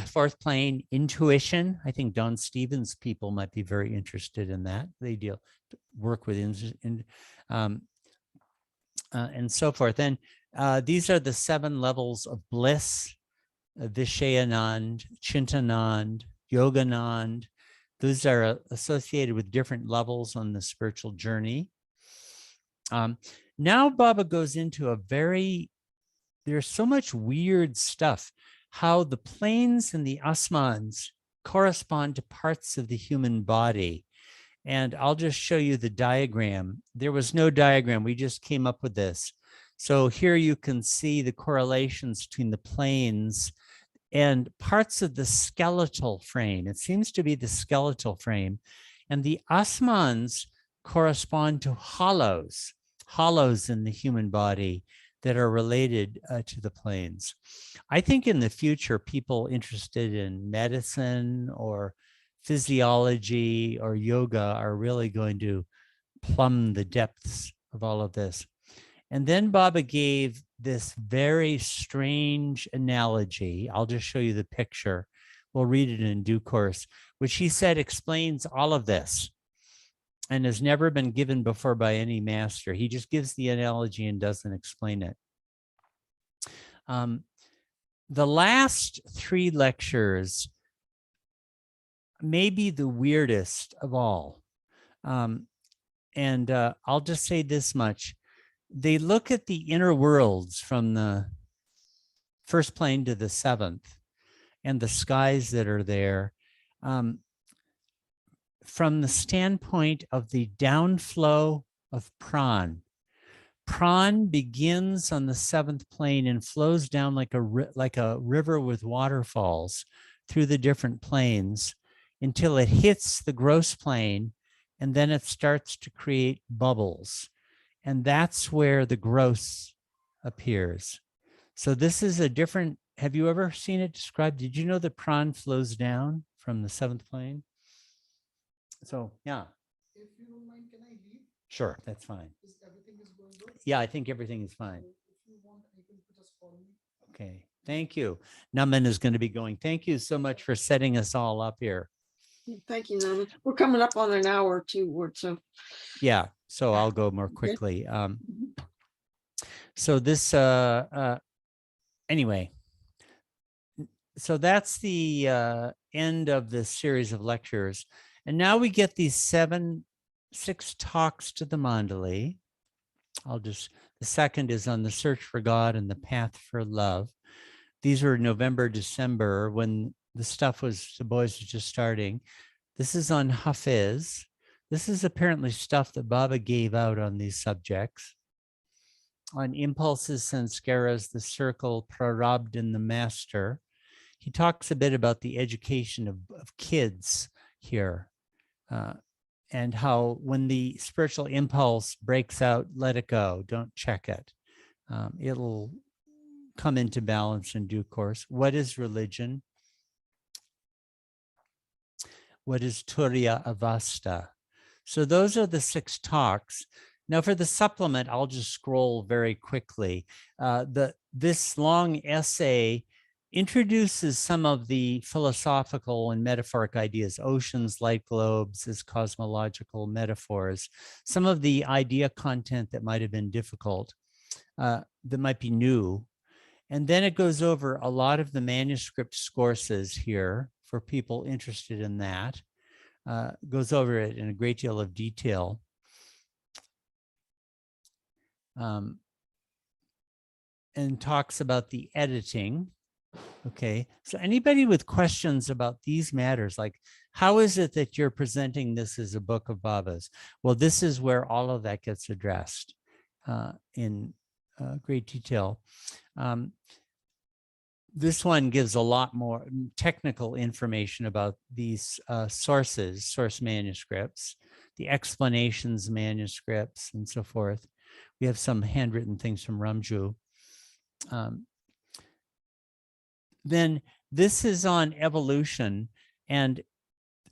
Fourth plane, intuition. I think Don Stevens people might be very interested in that. They work with and so forth. And these are the 7 levels of bliss: Vishayanand, Chintanand, Yoganand. Those are associated with different levels on the spiritual journey. Now Baba goes into there's so much weird stuff, how the planes and the asmans correspond to parts of the human body. And I'll just show you the diagram. There was no diagram. We just came up with this. So here you can see the correlations between the planes and parts of the skeletal frame. It seems to be the skeletal frame. And the asmans correspond to hollows in the human body that are related to the planes. I think in the future, people interested in medicine or physiology or yoga are really going to plumb the depths of all of this. And then Baba gave this very strange analogy. I'll just show you the picture. We'll read it in due course, which he said explains all of this and has never been given before by any master. He just gives the analogy and doesn't explain it. The last 3 lectures may be the weirdest of all. And I'll just say this much. They look at the inner worlds from the first plane to the 7th and the skies that are there from the standpoint of the downflow of pran. Pran begins on the 7th plane and flows down like a river with waterfalls through the different planes until it hits the gross plane, and then it starts to create bubbles. And that's where the gross appears. So this is a different, have you ever seen it described? Did you know that pran flows down from the 7th plane? So, yeah. If you don't mind, can I leave? Sure, that's fine. Everything is going good? Yeah, I think everything is fine. If you want, you can just call me. Okay, thank you. Naman is going to be going. Thank you so much for setting us all up here. Thank you, Naman. We're coming up on an hour or 2, Ward, so. Yeah, so I'll go more quickly. So this, anyway, so that's the end of this series of lectures. And now we get these 6 talks to the Mandali. The second is on the search for God and the path for love. These were November, December, when the boys were just starting. This is on Hafiz. This is apparently stuff that Baba gave out on these subjects. on impulses, sanskaras, the circle, prarabdha, and the master. He talks a bit about the education of kids here, and how when the spiritual impulse breaks out, let it go, don't check it. It'll come into balance in due course. What is religion? What is Turiya Avasta? So those are the 6 talks. Now for the supplement, I'll just scroll very quickly. This long essay introduces some of the philosophical and metaphoric ideas, oceans, light globes as cosmological metaphors, some of the idea content that might have been difficult, that might be new. And then it goes over a lot of the manuscript sources here for people interested in that. Goes over it in a great deal of detail. And talks about the editing. Okay, so anybody with questions about these matters, like how is it that you're presenting this as a book of Baba's? Well, this is where all of that gets addressed in great detail. This one gives a lot more technical information about these source manuscripts, the explanations manuscripts, and so forth. We have some handwritten things from Ramju. Then this is on evolution, and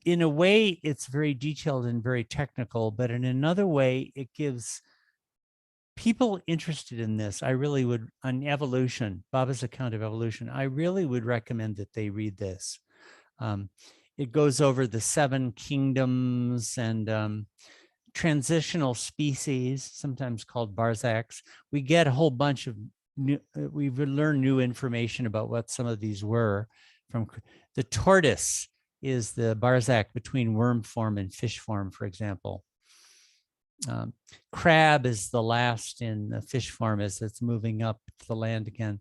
in a way it's very detailed and very technical, but in another way it gives people interested in this, I really would, on evolution, Baba's account of evolution, I really would recommend that they read this. It goes over the 7 kingdoms and transitional species, sometimes called Barzaks. We get a whole bunch of new, we've learned new information about what some of these were. From the tortoise is the Barzak between worm form and fish form, for example. Crab is the last in the fish form as it's moving up to the land again.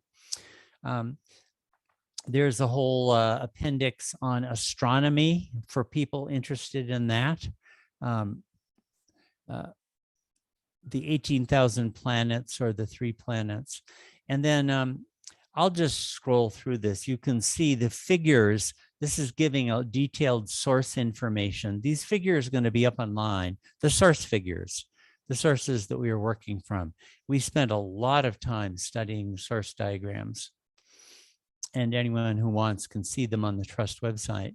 There's a whole appendix on astronomy for people interested in that. The 18,000 planets, or the 3 planets. And then I'll just scroll through this. You can see the figures. This is giving a detailed source information. These figures are going to be up online, the source figures, the sources that we are working from. We spent a lot of time studying source diagrams, and anyone who wants can see them on the Trust website.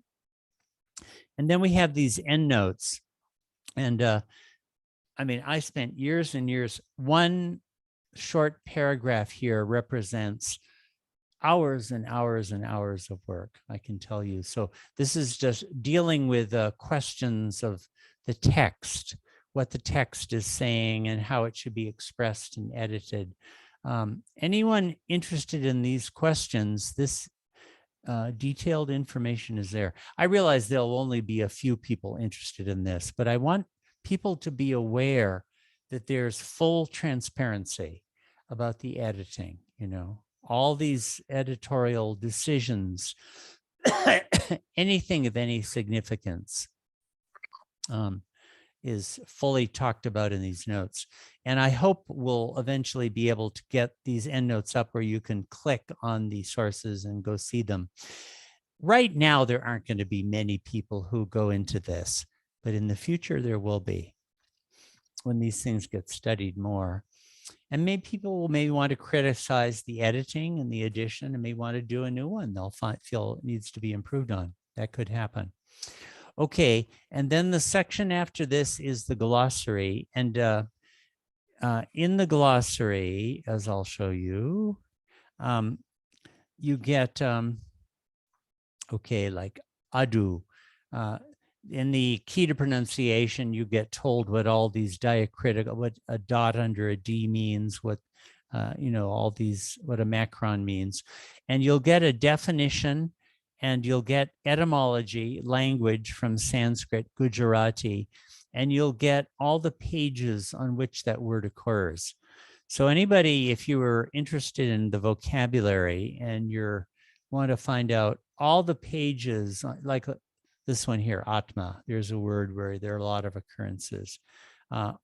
And then we have these endnotes. And I mean, I spent years and years. One short paragraph here represents hours and hours and hours of work, I can tell you. So this is just dealing with questions of the text, what the text is saying and how it should be expressed and edited. Anyone interested in these questions, this detailed information is there. I realize there'll only be a few people interested in this, but I want people to be aware that there's full transparency about the editing, you know, all these editorial decisions, anything of any significance is fully talked about in these notes. And I hope we'll eventually be able to get these endnotes up where you can click on the sources and go see them. Right now, there aren't going to be many people who go into this, but in the future, there will be when these things get studied more. And maybe people will maybe want to criticize the editing and the edition and may want to do a new one they'll feel it needs to be improved on. That could happen. Okay, and then the section after this is the glossary. And in the glossary, as I'll show you, you get, okay, like adu. In the key to pronunciation, you get told what all these diacritical, what a dot under a D means, what, you know, all these, what a macron means. And you'll get a definition and you'll get etymology, language from Sanskrit, Gujarati, and you'll get all the pages on which that word occurs. So anybody, if you were interested in the vocabulary and you want to find out all the pages, like this one here, Atma, there's a word where there are a lot of occurrences.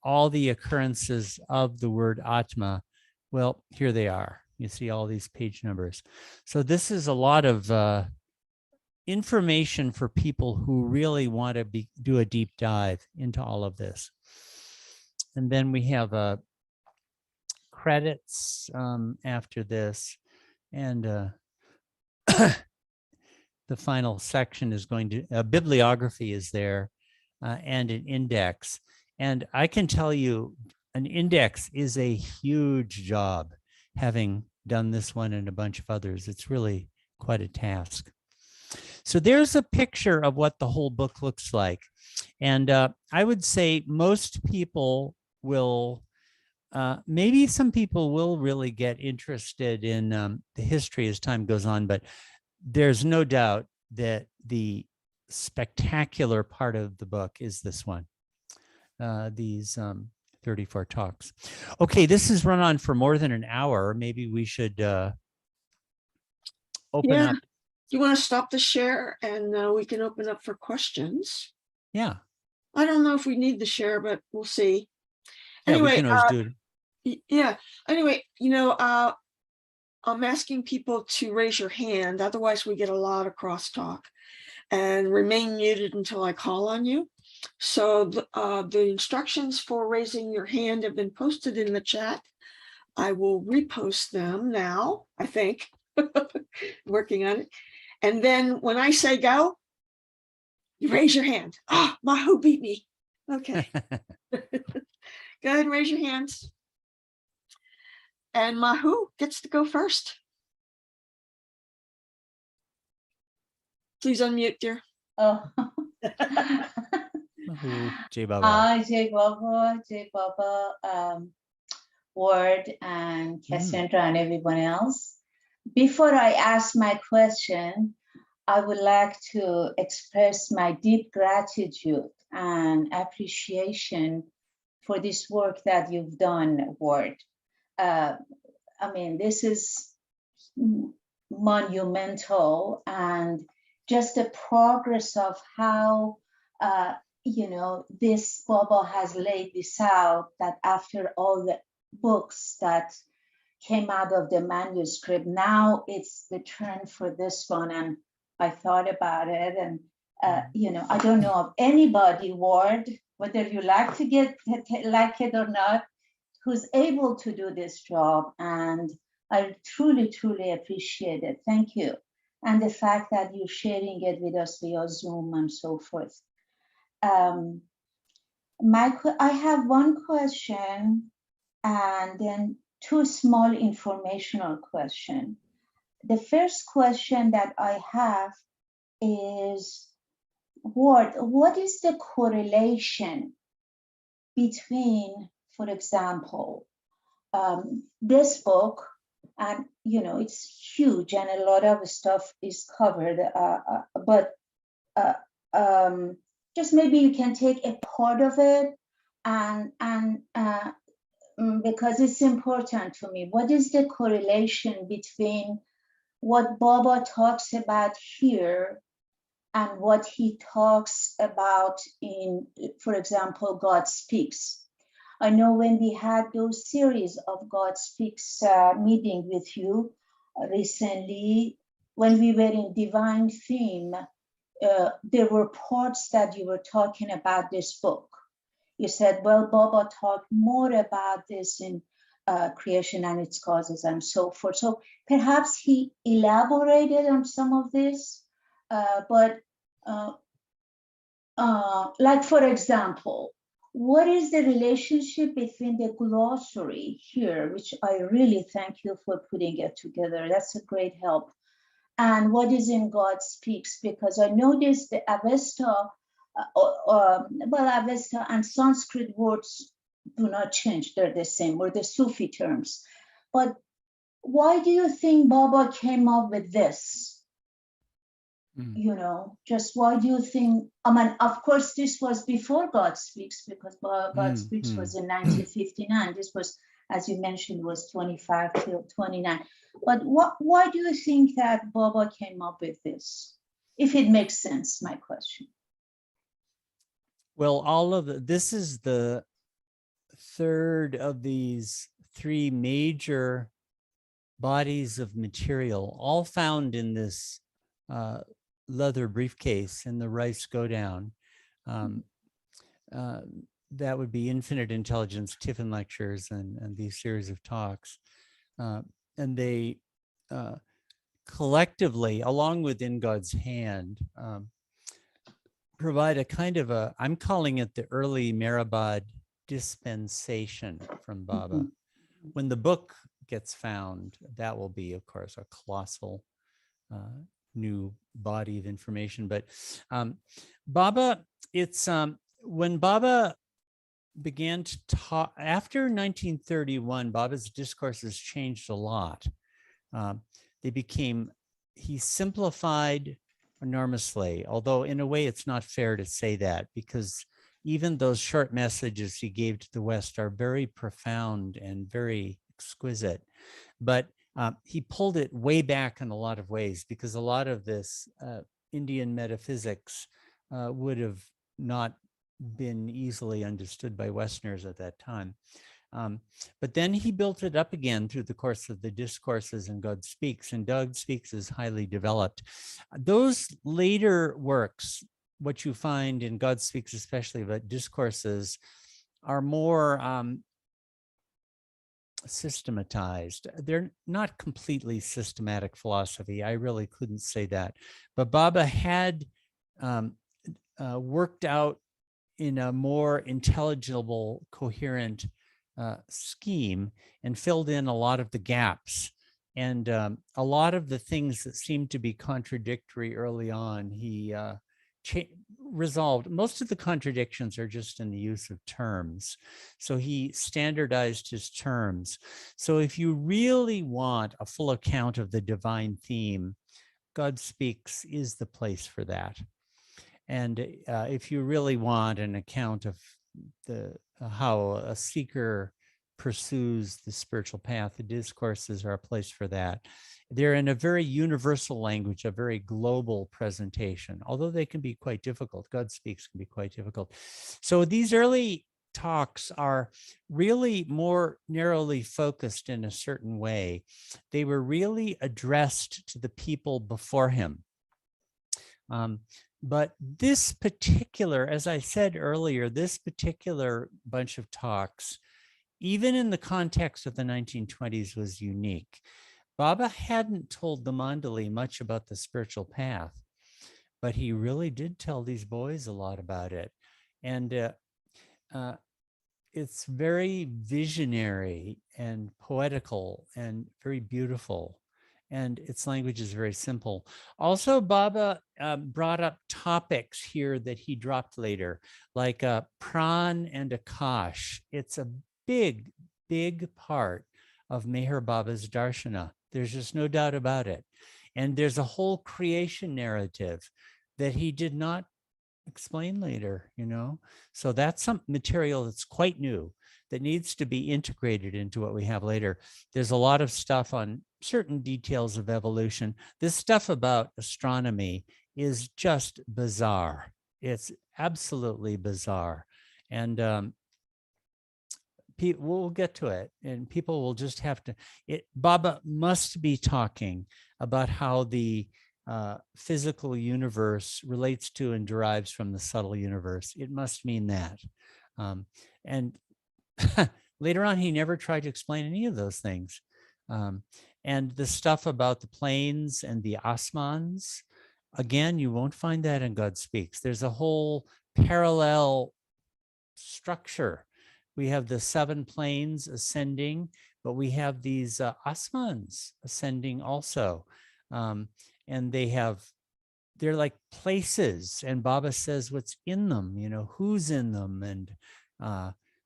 All the occurrences of the word Atma Well, here they are. You see all these page numbers. So this is a lot of information for people who really want to do a deep dive into all of this. And then we have credits after this. And the final section is going to, bibliography is there and an index. And I can tell you, an index is a huge job, having done this one and a bunch of others. It's really quite a task. So there's a picture of what the whole book looks like. And I would say most people will, maybe some people will really get interested in the history as time goes on, but there's no doubt that the spectacular part of the book is this one, these 34 talks. Okay, this has run on for more than an hour. Maybe we should open up. Do you want to stop the share and we can open up for questions? Yeah. I don't know if we need the share, but we'll see. Yeah, Anyway, we can always do it. Yeah. Anyway, I'm asking people to raise your hand. Otherwise, we get a lot of crosstalk, and remain muted until I call on you. So the instructions for raising your hand have been posted in the chat. I will repost them now, I think. Working on it. And then when I say go, you raise your hand. Oh, Mahu beat me. Okay. Go ahead and raise your hands. And Mahu gets to go first. Please unmute, dear. Oh. Jai Baba. Hi, Jai Baba, Ward and Cassandra and everyone else. Before I ask my question, I would like to express my deep gratitude and appreciation for this work that you've done, Ward. I mean, this is monumental, and just the progress of how, this Baba has laid this out, that after all the books that came out of the manuscript, now it's the turn for this one. And I thought about it, and I don't know of anybody, Ward, whether you like it or not, who's able to do this job. And I truly, truly appreciate it. Thank you. And the fact that you're sharing it with us via Zoom and so forth. I have one question and then two small informational questions. The first question that I have is, what is the correlation between, for example, this book, and it's huge and a lot of stuff is covered, but just maybe you can take a part of it, and because it's important to me. What is the correlation between what Baba talks about here and what he talks about in, for example, God Speaks? I know when we had those series of God Speaks meeting with you recently, when we were in Divine Theme, there were parts that you were talking about this book. You said, well, Baba talked more about this in creation and its causes and so forth. So perhaps he elaborated on some of this, but like, for example, what is the relationship between the glossary here, which I really thank you for putting it together. That's a great help. And what is in God Speaks? Because I noticed the Avesta, Avesta and Sanskrit words do not change. They're the same, or the Sufi terms. But why do you think Baba came up with this? Just why do you think? I mean, of course, this was before God Speaks, because God Speaks was in 1959. This was, as you mentioned, was 25 till 29. But why do you think that Baba came up with this? If it makes sense, my question. Well, this is the third of these three major bodies of material, all found in this leather briefcase in the Rice Go Down. That would be Infinite Intelligence, Tiffin Lectures, and these series of talks. And they collectively, along with In God's Hand, provide a kind of a, I'm calling it the early Mehrabad dispensation from Baba. When the book gets found, that will be, of course, a colossal new body of information. But Baba, it's when Baba began to talk after 1931, Baba's discourses changed a lot. They became, he simplified enormously, although in a way it's not fair to say that, because even those short messages he gave to the West are very profound and very exquisite. But he pulled it way back in a lot of ways, because a lot of this Indian metaphysics would have not been easily understood by Westerners at that time. But then he built it up again through the course of the discourses in God Speaks, and God Speaks is highly developed. Those later works, what you find in God Speaks, especially about discourses, are more systematized. They're not completely systematic philosophy. I really couldn't say that. But Baba had worked out in a more intelligible, coherent scheme, and filled in a lot of the gaps. And a lot of the things that seemed to be contradictory early on, he resolved. Most of the contradictions are just in the use of terms. So he standardized his terms. So if you really want a full account of the divine theme, God Speaks is the place for that. And if you really want an account of the how a seeker pursues the spiritual path, the discourses are a place for that. They're in a very universal language, a very global presentation, although they can be quite difficult. God Speaks can be quite difficult. So these early talks are really more narrowly focused in a certain way. They were really addressed to the people before him. But this particular, as I said earlier, this particular bunch of talks, even in the context of the 1920s, was unique. Baba hadn't told the Mandali much about the spiritual path, but he really did tell these boys a lot about it. And it's very visionary and poetical and very beautiful. And its language is very simple. Also, Baba brought up topics here that he dropped later, like pran and akash. It's a big, big part of Meher Baba's darshana. There's just no doubt about it. And there's a whole creation narrative that he did not explain later, you know? So that's some material that's quite new that needs to be integrated into what we have later. There's a lot of stuff on certain details of evolution. This stuff about astronomy is just bizarre. It's absolutely bizarre. And we'll get to it, and people will just have to, Baba must be talking about how the physical universe relates to and derives from the subtle universe. It must mean that. And later on, he never tried to explain any of those things. And the stuff about the planes and the asmans, again, you won't find that in God Speaks. There's a whole parallel structure. We have the 7 planes ascending, but we have these asmans ascending also. And they're like places, and Baba says what's in them, you know, who's in them, and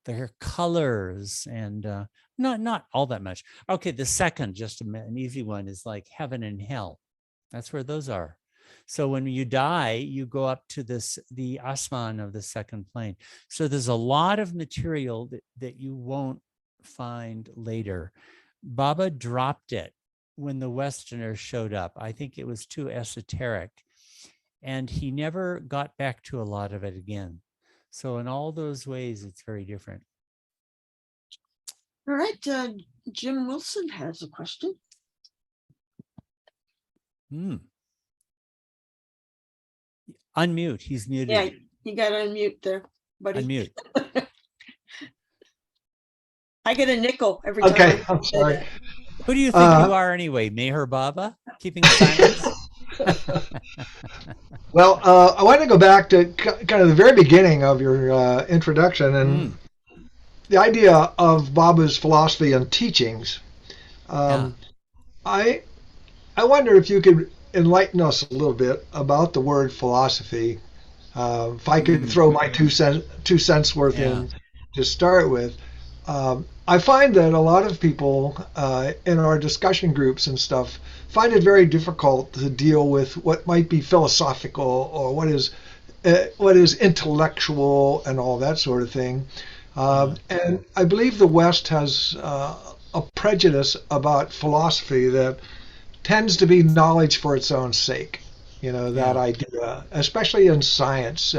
their colors, and not all that much. Okay, the second, just an easy one, is like heaven and hell. That's where those are. So when you die, you go up to the asman of the second plane. So there's a lot of material that you won't find later. Baba dropped it when the Westerners showed up. I think it was too esoteric, and he never got back to a lot of it again. So in all those ways, it's very different. All right, Jim Wilson has a question. Unmute. He's muted. Yeah, you got to unmute there, buddy. Unmute. I get a nickel every time. Okay, I I'm say sorry. that. Who do you think you are anyway? Meher Baba? Keeping silence? Well, I want to go back to kind of the very beginning of your introduction and the idea of Baba's philosophy and teachings. I wonder if you could enlighten us a little bit about the word philosophy. If I could throw my two cents worth in to start with. I find that a lot of people in our discussion groups and stuff find it very difficult to deal with what might be philosophical or what is intellectual and all that sort of thing. And I believe the West has a prejudice about philosophy that tends to be knowledge for its own sake. You know, that idea, especially in science,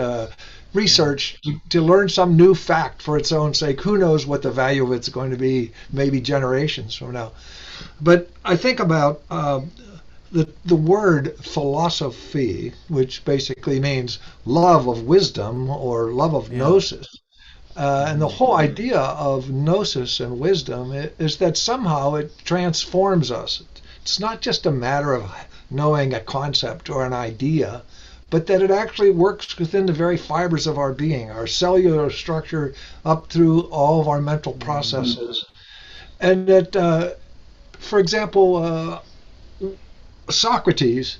research to learn some new fact for its own sake. Who knows what the value of it's going to be, maybe generations from now. But I think about the word philosophy, which basically means love of wisdom or love of gnosis. And the whole idea of gnosis and wisdom is that somehow it transforms us. It's not just a matter of knowing a concept or an idea, but that it actually works within the very fibers of our being, our cellular structure up through all of our mental processes. And that, for example, Socrates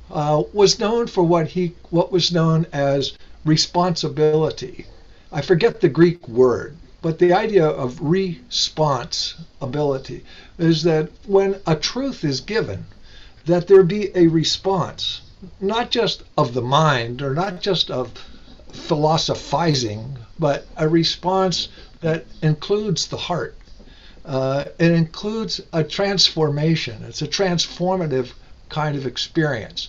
was known for what was known as responsibility. I forget the Greek word, but the idea of responsibility is that when a truth is given, that there be a response, not just of the mind or not just of philosophizing, but a response that includes the heart. It includes a transformation. It's a transformative kind of experience.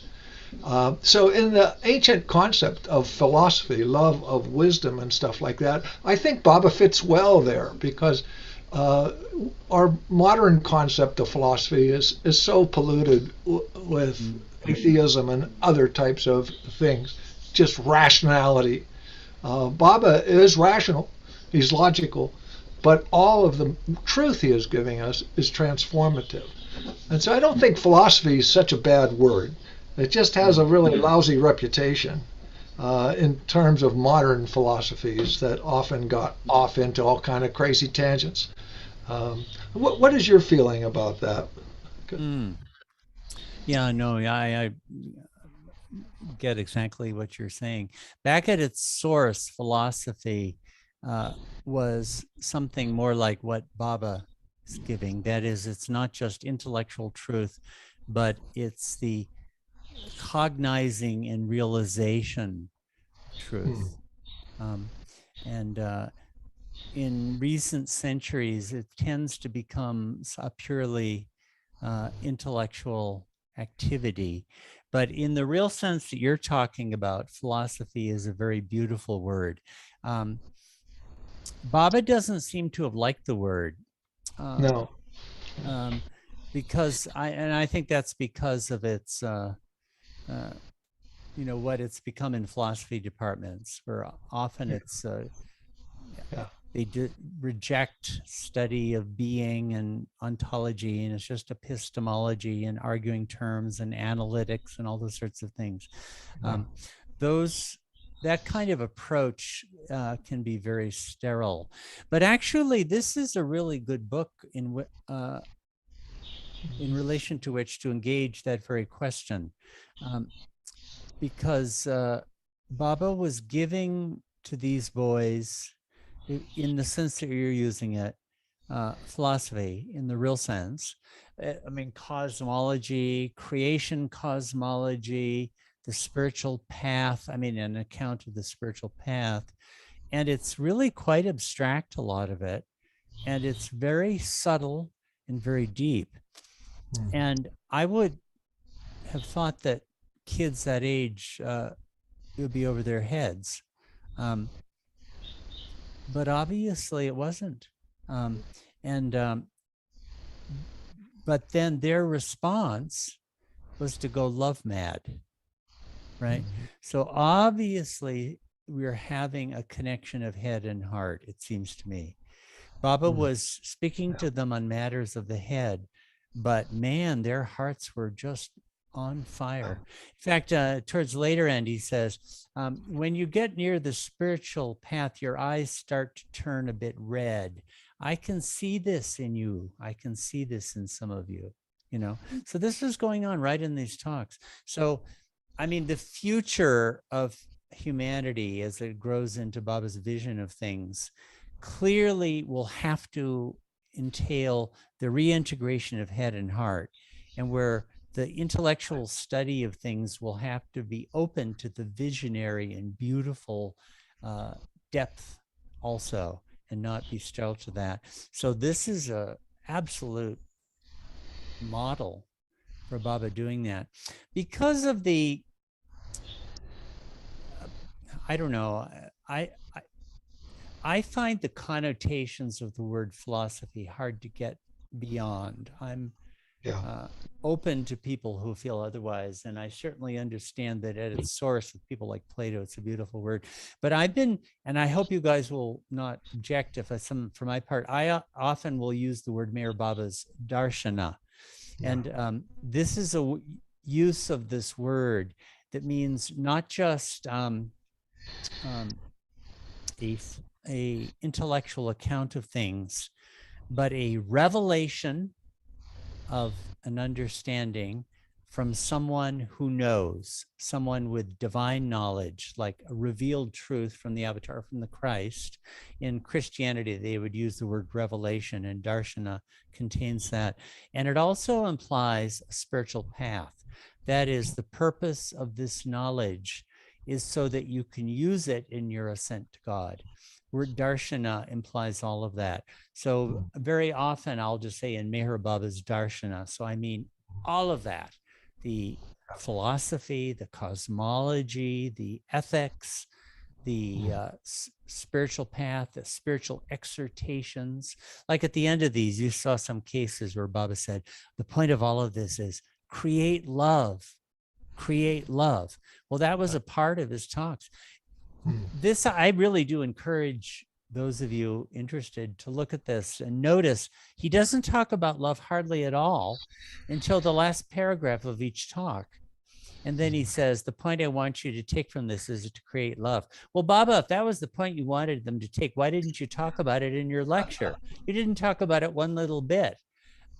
So in the ancient concept of philosophy, love of wisdom and stuff like that, I think Baba fits well there because our modern concept of philosophy is so polluted with atheism and other types of things, just rationality. Baba is rational, he's logical, but all of the truth he is giving us is transformative. And so I don't think philosophy is such a bad word. It just has a really lousy reputation in terms of modern philosophies that often got off into all kind of crazy tangents. What is your feeling about that? Yeah, no, I get exactly what you're saying. Back at its source, philosophy was something more like what Baba is giving. That is, it's not just intellectual truth, but it's the cognizing and realization truth. And in recent centuries, it tends to become a purely intellectual activity. But in the real sense that you're talking about, philosophy is a very beautiful word. Baba doesn't seem to have liked the word. No. Because I think that's because of its, what it's become in philosophy departments, where often it's, they reject study of being and ontology, and it's just epistemology and arguing terms and analytics and all those sorts of things. That kind of approach can be very sterile. But actually, this is a really good book in relation to which to engage that very question, because Baba was giving to these boys, in the sense that you're using it, philosophy in the real sense. I mean, cosmology, creation cosmology, the spiritual path. I mean, an account of the spiritual path. And it's really quite abstract, a lot of it. And it's very subtle and very deep. And I would have thought that kids that age, it would be over their heads. But obviously it wasn't. And but then their response was to go love mad, right? So obviously we're having a connection of head and heart, it seems to me. Baba was speaking to them on matters of the head, but man, their hearts were just on fire. In fact, towards later end, he says, when you get near the spiritual path, your eyes start to turn a bit red. I can see this in you. I can see this in some of you, you know? So this is going on right in these talks. So, I mean, the future of humanity as it grows into Baba's vision of things clearly will have to entail the reintegration of head and heart, and where the intellectual study of things will have to be open to the visionary and beautiful depth also, and not be sterile to that. So this is a absolute model for Baba doing that. Because of the, I don't know, I find the connotations of the word philosophy hard to get beyond. I'm open to people who feel otherwise, and I certainly understand that at its source, with people like Plato, it's a beautiful word. But I've been, and I hope you guys will not object if for my part, I often will use the word Meher Baba's darshana. And this is a use of this word that means not just a intellectual account of things, but a revelation of an understanding from someone who knows, someone with divine knowledge, like a revealed truth from the avatar, from the Christ. In Christianity, they would use the word revelation, and darshana contains that. And it also implies a spiritual path. That is, the purpose of this knowledge is so that you can use it in your ascent to God. Word darshana implies all of that. So very often I'll just say in Meher Baba's darshana. So I mean all of that, the philosophy, the cosmology, the ethics, the spiritual path, the spiritual exhortations. Like at the end of these, you saw some cases where Baba said, the point of all of this is create love, create love. Well, that was a part of his talks. This, I really do encourage those of you interested to look at this and notice he doesn't talk about love hardly at all until the last paragraph of each talk. And then he says, the point I want you to take from this is to create love. Well, Baba, if that was the point you wanted them to take, why didn't you talk about it in your lecture? You didn't talk about it one little bit.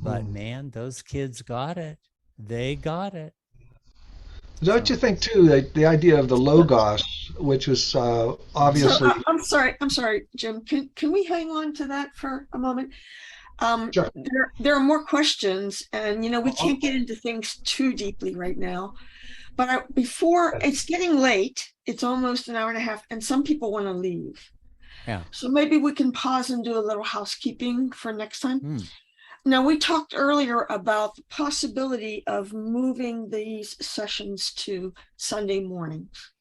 But man, those kids got it. They got it. Don't you think too that the idea of the logos, which was obviously? So, I'm sorry, Jim. Can we hang on to that for a moment? Sure. There are more questions, and we can't get into things too deeply right now. But before it's getting late, it's almost an hour and a half, and some people want to leave. Yeah. So maybe we can pause and do a little housekeeping for next time. Now, we talked earlier about the possibility of moving these sessions to Sunday mornings.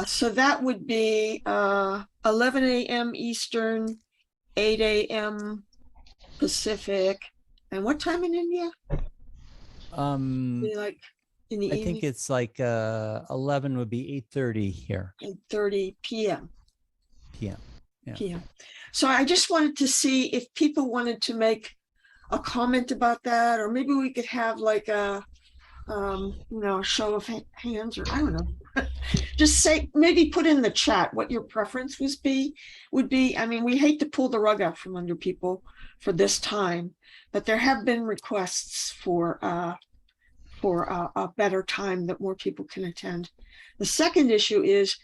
So that would be 11 a.m. Eastern, 8 a.m. Pacific. And what time in India? Like in the I evening? think it's like 11 would be 8:30 here. 8:30 p.m. PM. Yeah. p.m. So I just wanted to see if people wanted to make a comment about that, or maybe we could have like a show of hands, or I don't know. Just say, maybe put in the chat what your preference would be. I mean, we hate to pull the rug out from under people for this time, but there have been requests for a better time that more people can attend. The second issue is,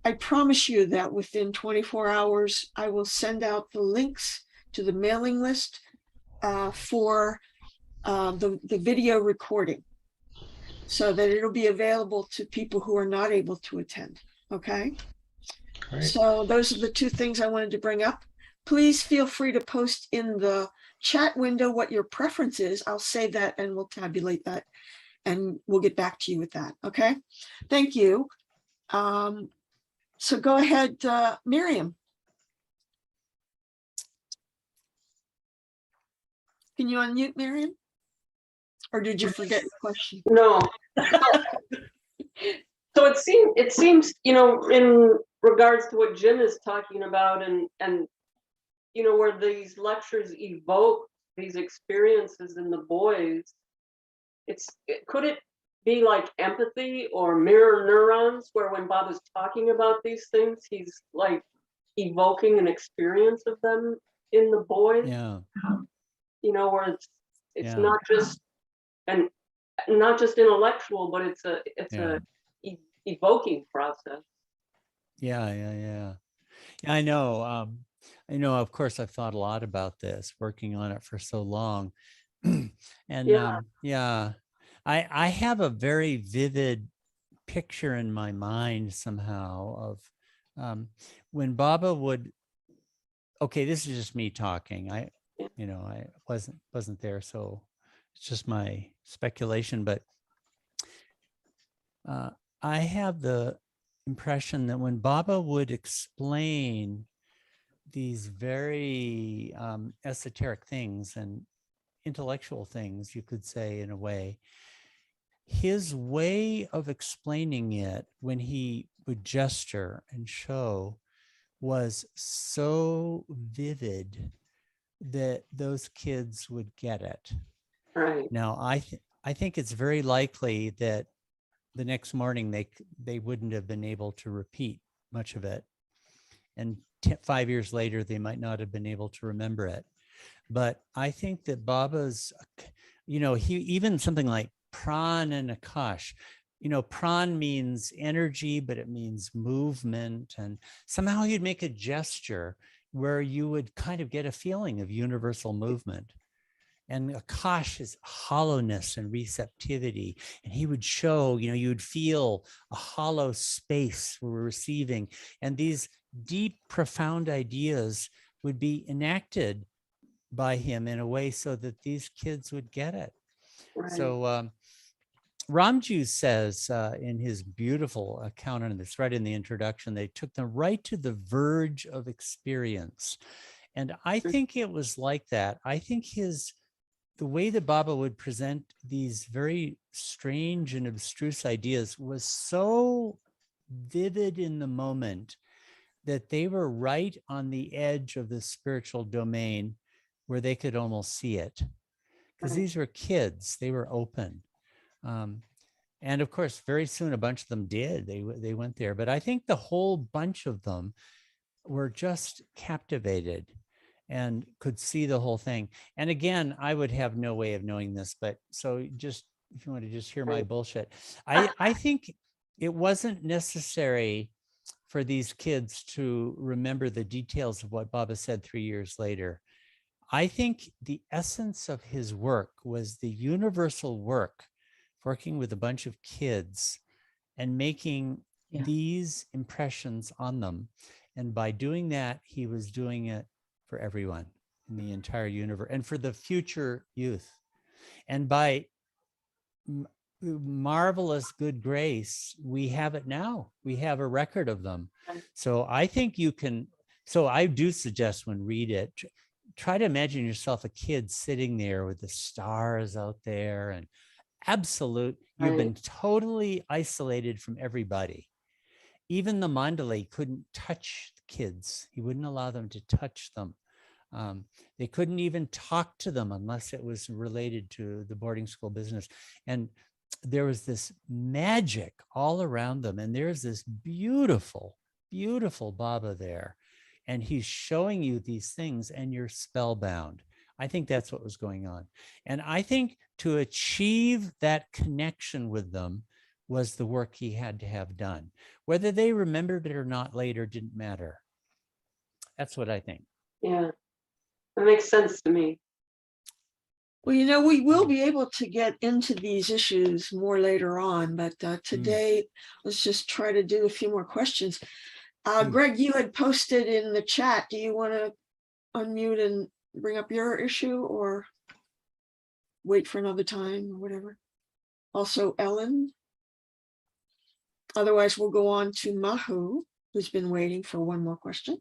I promise you that within 24 hours, I will send out the links to the mailing list for the video recording, so that it'll be available to people who are not able to attend. Okay. Great. So those are the two things I wanted to bring up. Please feel free to post in the chat window what your preference is. I'll save that and we'll tabulate that, and we'll get back to you with that. Okay. Thank you. So go ahead, Miriam. Can you unmute, Miriam? Or did you forget your question? No. So it seems, in regards to what Jim is talking about and where these lectures evoke these experiences in the boys, could it be like empathy or mirror neurons, where when Bob is talking about these things, he's like evoking an experience of them in the boys? Yeah. Where it's Yeah. not just and not just intellectual, but it's Yeah. a evoking process. Yeah. I know. Of course, I've thought a lot about this, working on it for so long. And Yeah. I have a very vivid picture in my mind somehow of when Baba would, okay, this is just me talking. I wasn't there, so it's just my speculation, but I have the impression that when Baba would explain these very esoteric things and intellectual things, you could say, in a way, his way of explaining it when he would gesture and show was so vivid that those kids would get it. Right. Now, I think it's very likely that the next morning they wouldn't have been able to repeat much of it, and 5 years later they might not have been able to remember it. But I think that Baba's, he even something like pran and akash, pran means energy, but it means movement, and somehow you'd make a gesture where you would kind of get a feeling of universal movement. And akash is hollowness and receptivity. And he would show, you would feel a hollow space we're receiving. And these deep, profound ideas would be enacted by him in a way so that these kids would get it. Right. So Ramju says in his beautiful account on this, right in the introduction, they took them right to the verge of experience. And I think it was like that. I think the way that Baba would present these very strange and abstruse ideas was so vivid in the moment that they were right on the edge of the spiritual domain where they could almost see it. Because these were kids, they were open. And of course, very soon a bunch of them did. They went there. But I think the whole bunch of them were just captivated and could see the whole thing. And again, I would have no way of knowing this, but so just if you want to just hear my bullshit, I think it wasn't necessary for these kids to remember the details of what Baba said 3 years later. I think the essence of his work was the universal work, working with a bunch of kids and making these impressions on them. And by doing that, he was doing it for everyone in the entire universe and for the future youth. And by marvelous good grace, we have it now. We have a record of them. So I think you can, so I do suggest when read it, try to imagine yourself a kid sitting there with the stars out there and absolute, you've been totally isolated from everybody. Even the Mandalay couldn't touch the kids. He wouldn't allow them to touch them. They couldn't even talk to them unless it was related to the boarding school business. And there was this magic all around them. And there's this beautiful, beautiful Baba there. And he's showing you these things and you're spellbound. I think that's what was going on. And I think to achieve that connection with them was the work he had to have done. Whether they remembered it or not later didn't matter. That's what I think. Yeah, that makes sense to me. Well, we will be able to get into these issues more later on, but today, let's just try to do a few more questions. Greg, you had posted in the chat. Do you want to unmute and bring up your issue or wait for another time or whatever? Also, Ellen. Otherwise, we'll go on to Mahu, who's been waiting for one more question.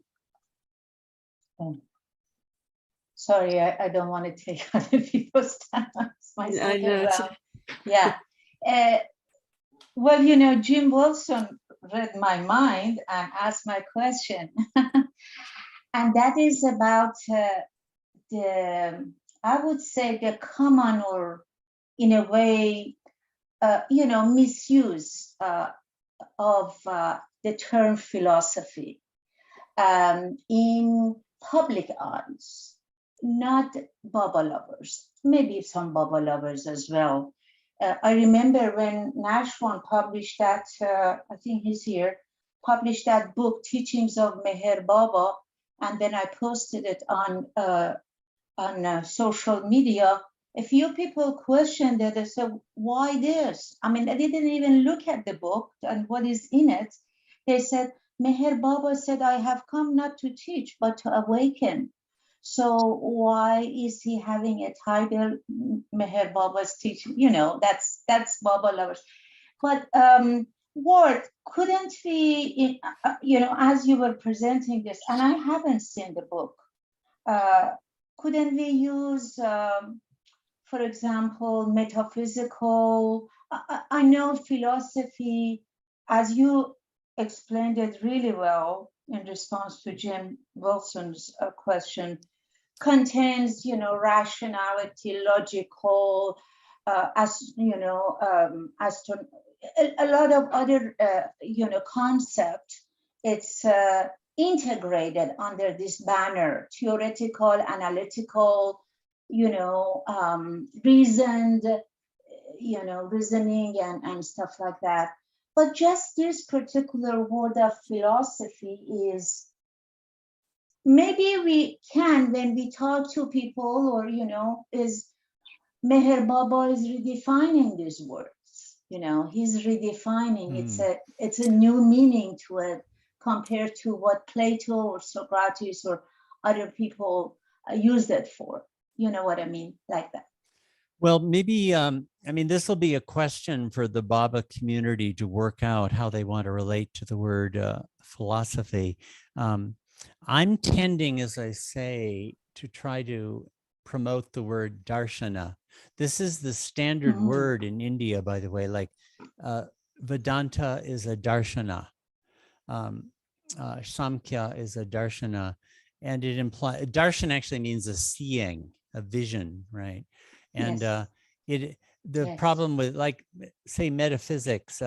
Sorry, I don't want to take other people's time. It's my I second know, it's- round. Yeah. Well, you know, Jim Wilson read my mind and asked my question. And that is about the, I would say, the common, or in a way, you know, misuse of the term philosophy in public eyes, not Baba lovers, maybe some Baba lovers as well. I remember when Nashwan published that, I think he's here, published that book, Teachings of Meher Baba, and then I posted it on social media. A few people questioned it. They said, why this? I mean, I didn't even look at the book and what is in it. They said, Meher Baba said, I have come not to teach, but to awaken. So why is he having a title, Meher Baba's teaching? You know, that's Baba lovers. But Ward, couldn't we, you know, as you were presenting this, and I haven't seen the book, couldn't we use, for example, metaphysical? I know philosophy, as you explained it really well in response to Jim Wilson's question, contains, you know, rationality, logical, as you know, a lot of other, you know, concept. It's integrated under this banner: theoretical, analytical, you know, reasoned, you know, reasoning and stuff like that. But just this particular word of philosophy is, maybe we can, when we talk to people, or, you know, is Meher Baba is redefining these words, you know, he's redefining, it's a new meaning to it compared to what Plato or Socrates or other people used it for. You know what I mean? Like that. Well, maybe, I mean, this will be a question for the Baba community to work out how they want to relate to the word philosophy. I'm tending, as I say, to try to promote the word darshana. This is the standard word in India, by the way, like Vedanta is a darshana. Samkhya is a darshana, and it implies, darshan actually means a seeing, a vision, right? And Yes. the problem with, like, say, metaphysics,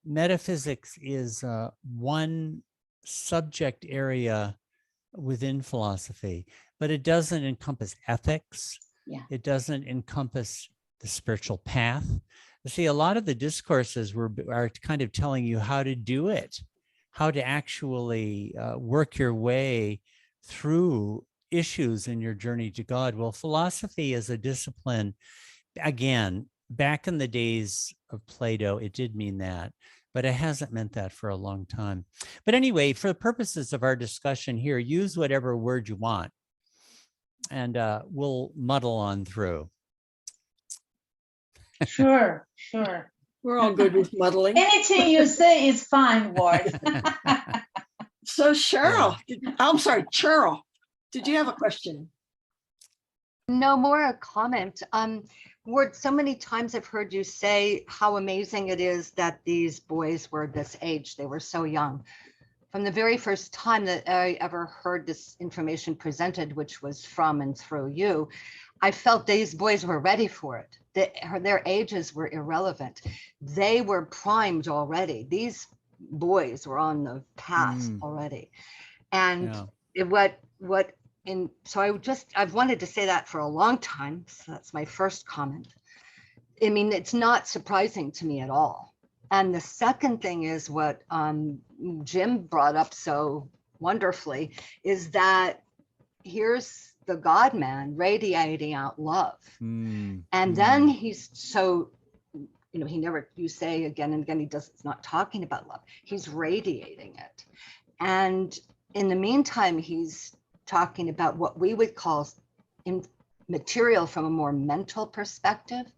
metaphysics is one subject area within philosophy, but it doesn't encompass ethics. It doesn't encompass the spiritual path. See, a lot of the discourses are kind of telling you how to do it, how to actually work your way through issues in your journey to God. Well, philosophy as a discipline, again, back in the days of Plato, it did mean that, but it hasn't meant that for a long time. But anyway, for the purposes of our discussion here, use whatever word you want, and we'll muddle on through. Sure. We're all good with muddling. Anything you say is fine, Ward. So Cheryl, I'm sorry, Cheryl, did you have a question? No, more a comment. Ward, so many times I've heard you say how amazing it is that these boys were this age. They were so young. From the very first time that I ever heard this information presented, which was from and through you, I felt these boys were ready for it. Their ages were irrelevant. They were primed already. These boys were on the path already. And I've wanted to say that for a long time. So that's my first comment. I mean, it's not surprising to me at all. And the second thing is what Jim brought up so wonderfully, is that here's the God man radiating out love. And then he's so, you know, you say again and again, it's not talking about love. He's radiating it. And in the meantime, he's talking about what we would call material from a more mental perspective.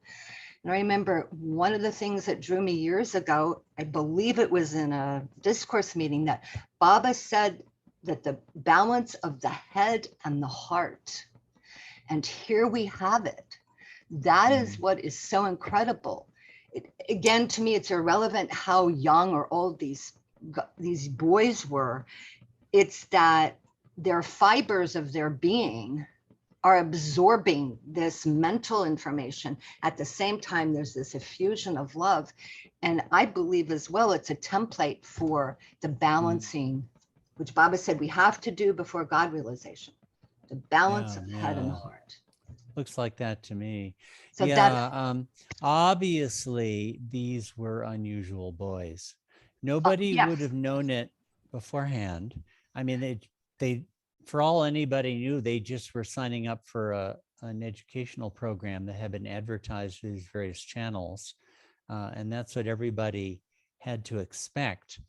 And I remember one of the things that drew me years ago, I believe it was in a discourse meeting, that Baba said that the balance of the head and the heart And here we have it. That is what is so incredible. Again, to me, it's irrelevant how young or old these boys were. It's that their fibers of their being are absorbing this mental information. At the same time, there's this effusion of love. And I believe as well, it's a template for the balancing, which Baba said we have to do before God realization, the balance of the head and the heart. Looks like that to me. So Obviously, these were unusual boys. Nobody yes. would have known it beforehand. I mean, they, for all anybody knew, they just were signing up for an educational program that had been advertised through these various channels. And that's what everybody had to expect.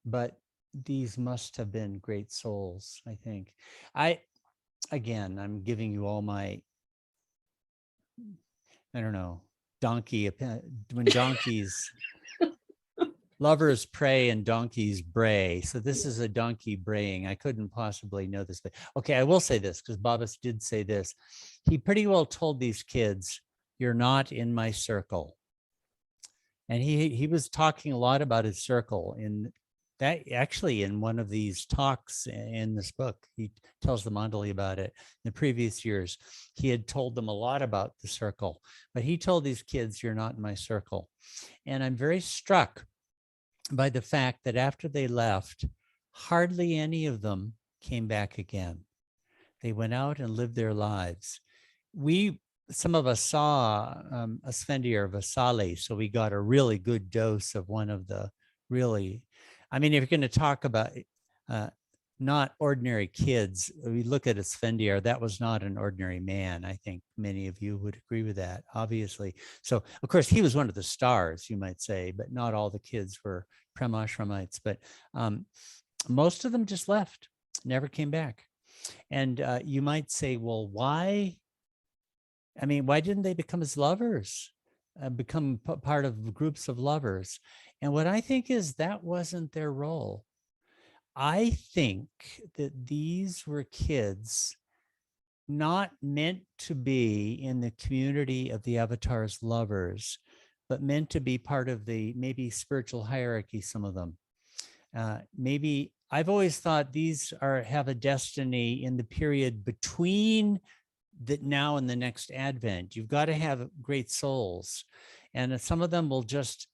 But these must have been great souls, I think. Again, I'm giving you all my, I don't know, donkey, when donkeys, lovers pray and donkeys bray. So this is a donkey braying. I couldn't possibly know this, but okay, I will say this because Babas did say this. He pretty well told these kids, "You're not in my circle." And he was talking a lot about his circle in that, actually in one of these talks in this book. He tells the Mandali about it. In the previous years, he had told them a lot about the circle, but he told these kids, "You're not in my circle." And I'm very struck by the fact that after they left, hardly any of them came back again. They went out and lived their lives. Some of us saw Asfendir Vasali, so we got a really good dose of one of the really, I mean, if you're going to talk about not ordinary kids, we look at Asfendir, that was not an ordinary man. I think many of you would agree with that, obviously. So, of course, he was one of the stars, you might say, but not all the kids were Premashramites, but most of them just left, never came back. And you might say, well, why? I mean, why didn't they become his lovers, become part of groups of lovers? And what I think is that wasn't their role. I think that these were kids not meant to be in the community of the Avatar's lovers, but meant to be part of the maybe spiritual hierarchy, some of them. Maybe I've always thought these have a destiny in the period between that now and the next advent. You've got to have great souls, and some of them will just,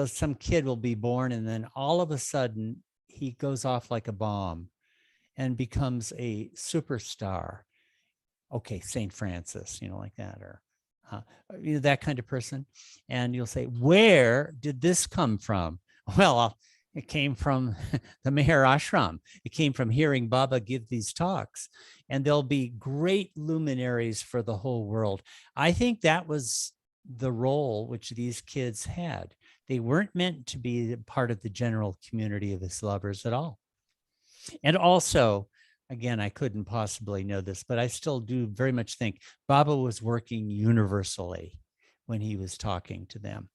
some kid will be born and then all of a sudden he goes off like a bomb and becomes a superstar. Okay, Saint Francis, like that, or that kind of person. And you'll say, where did this come from? Well, it came from the Meher Ashram. It came from hearing Baba give these talks, and they'll be great luminaries for the whole world. I think that was the role which these kids had. They weren't meant to be part of the general community of his lovers at all. And also, again, I couldn't possibly know this, but I still do very much think Baba was working universally when he was talking to them.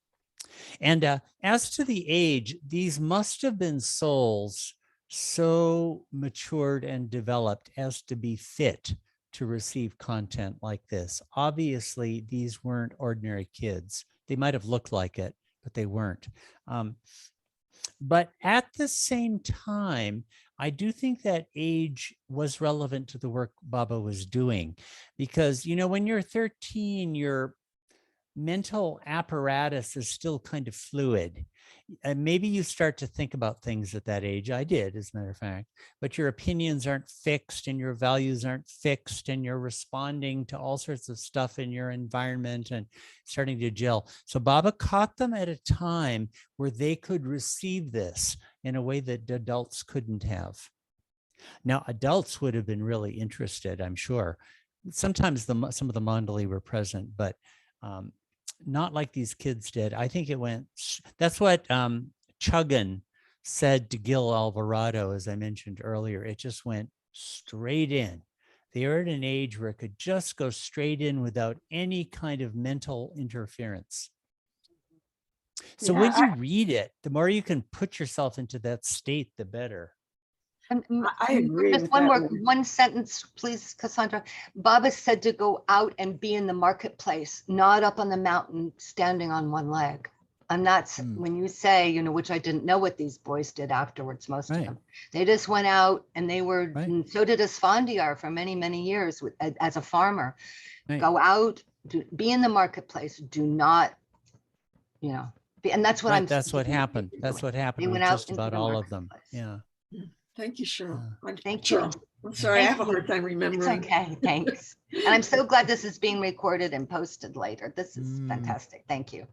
And as to the age, these must have been souls so matured and developed as to be fit to receive content like this. Obviously, these weren't ordinary kids. They might have looked like it, but they weren't. But at the same time, I do think that age was relevant to the work Baba was doing, because, when you're 13, your mental apparatus is still kind of fluid. And maybe you start to think about things at that age. I did, as a matter of fact, but your opinions aren't fixed and your values aren't fixed, and you're responding to all sorts of stuff in your environment and starting to gel. So Baba caught them at a time where they could receive this in a way that adults couldn't have. Now, adults would have been really interested, I'm sure. Sometimes some of the Mandali were present, but not like these kids did. I think it went, that's what Chuggan said to Gil Alvarado, as I mentioned earlier. It just went straight in. They are at an age where it could just go straight in without any kind of mental interference. So when you read it, the more you can put yourself into that state, the better. I agree Just with one that more, one. one sentence, please, Cassandra. Baba said to go out and be in the marketplace, not up on the mountain, standing on one leg. And that's when you say, you know, which I didn't know what these boys did afterwards, most of Right. them. They just went out and they were, Right. and so did Esfandiar for many, many years as a farmer. Right. Go out, be in the marketplace, do not, you know, and that's what Right, I'm. that's what thinking happened. they That's were what doing. happened They with went out just into about the all of them. marketplace. Yeah. Thank you, Cheryl. Thank you. Cheryl, I'm sorry, I Thank have a hard you. time It's remembering. okay, thanks. And I'm so glad this is being recorded and posted later. This is Mm. fantastic. Thank you.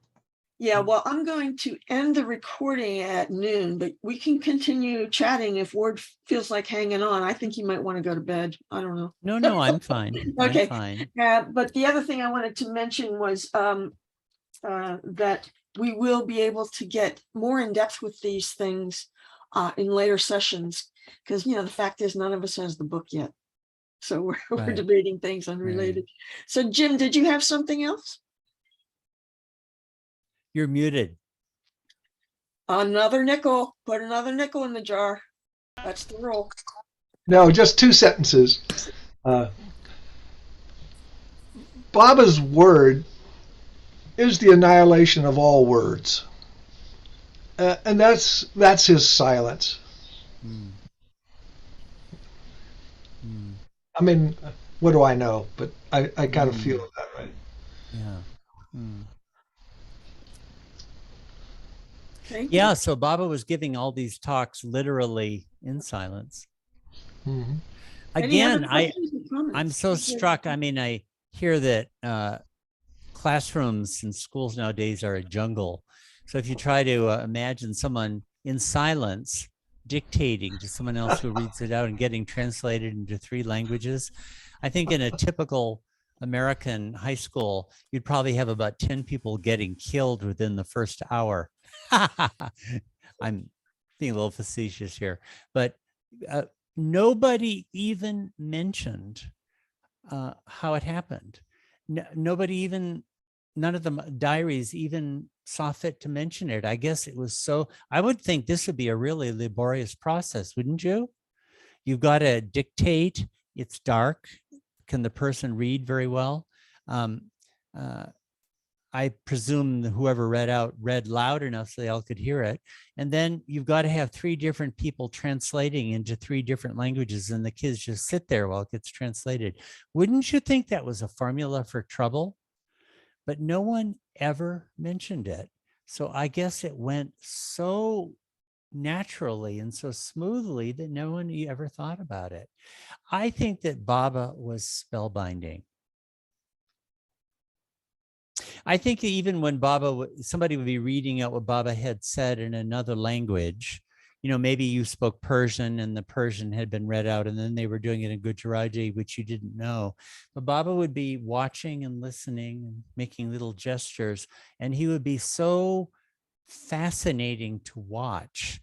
Yeah, well, I'm going to end the recording at noon, but we can continue chatting if Ward feels like hanging on. I think he might want to go to bed. I don't know. No, I'm fine. Okay. I'm fine. But the other thing I wanted to mention was that we will be able to get more in depth with these things in later sessions, because, you know, the fact is none of us has the book yet. So we're Right. debating things unrelated. So Jim, did you have something else? You're muted. Another nickel, put another nickel in the jar. That's the rule. No, just 2 sentences. Baba's word is the annihilation of all words. And that's his silence. Mm. Mm. I mean, what do I know? But I kind of feel that way. Yeah. Mm. Thank Yeah, you. so Baba was giving all these talks literally in silence. Mm-hmm. Any other Again, questions or comments? I'm so struck. I mean, I hear that classrooms and schools nowadays are a jungle. So if you try to imagine someone in silence dictating to someone else who reads it out and getting translated into 3 languages, I think in a typical American high school, you'd probably have about 10 people getting killed within the first hour. I'm being a little facetious here, but nobody even mentioned how it happened. Nobody even, none of the diaries even saw fit to mention it. I guess it was so, I would think this would be a really laborious process, wouldn't you? You've got to dictate, it's dark. Can the person read very well? I presume whoever read loud enough so they all could hear it. And then you've got to have 3 different people translating into 3 different languages, and the kids just sit there while it gets translated. Wouldn't you think that was a formula for trouble? But no one ever mentioned it. So I guess it went so naturally and so smoothly that no one ever thought about it. I think that Baba was spellbinding. I think even when somebody would be reading out what Baba had said in another language, you know, maybe you spoke Persian and the Persian had been read out and then they were doing it in Gujarati, which you didn't know. But Baba would be watching and listening and making little gestures, and he would be so fascinating to watch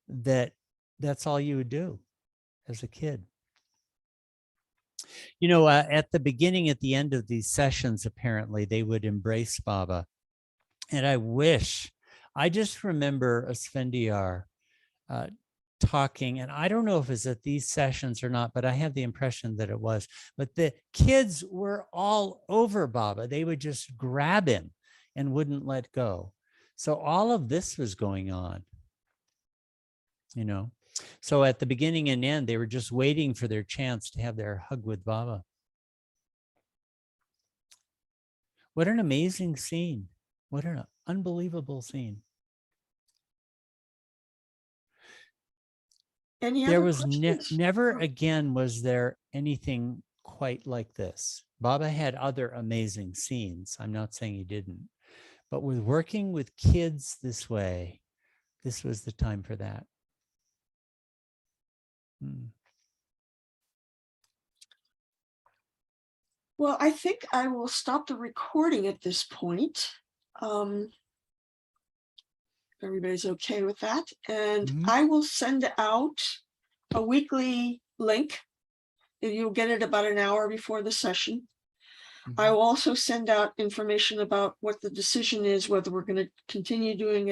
that that's all you would do as a kid. You know, at the beginning, at the end of these sessions, apparently they would embrace Baba. And I just remember Esfandiar talking, and I don't know if it's at these sessions or not, but I have the impression that it was. But the kids were all over Baba. They would just grab him and wouldn't let go. So all of this was going on, you know. So at the beginning and end, they were just waiting for their chance to have their hug with Baba. What an amazing scene. What an unbelievable scene. There was never again was there anything quite like this. Baba had other amazing scenes. I'm not saying he didn't. But with working with kids this way, this was the time for that. Well, I think I will stop the recording at this point. Everybody's okay with that. And I will send out a weekly link. You'll get it about an hour before the session. I will also send out information about what the decision is, whether we're going to continue doing it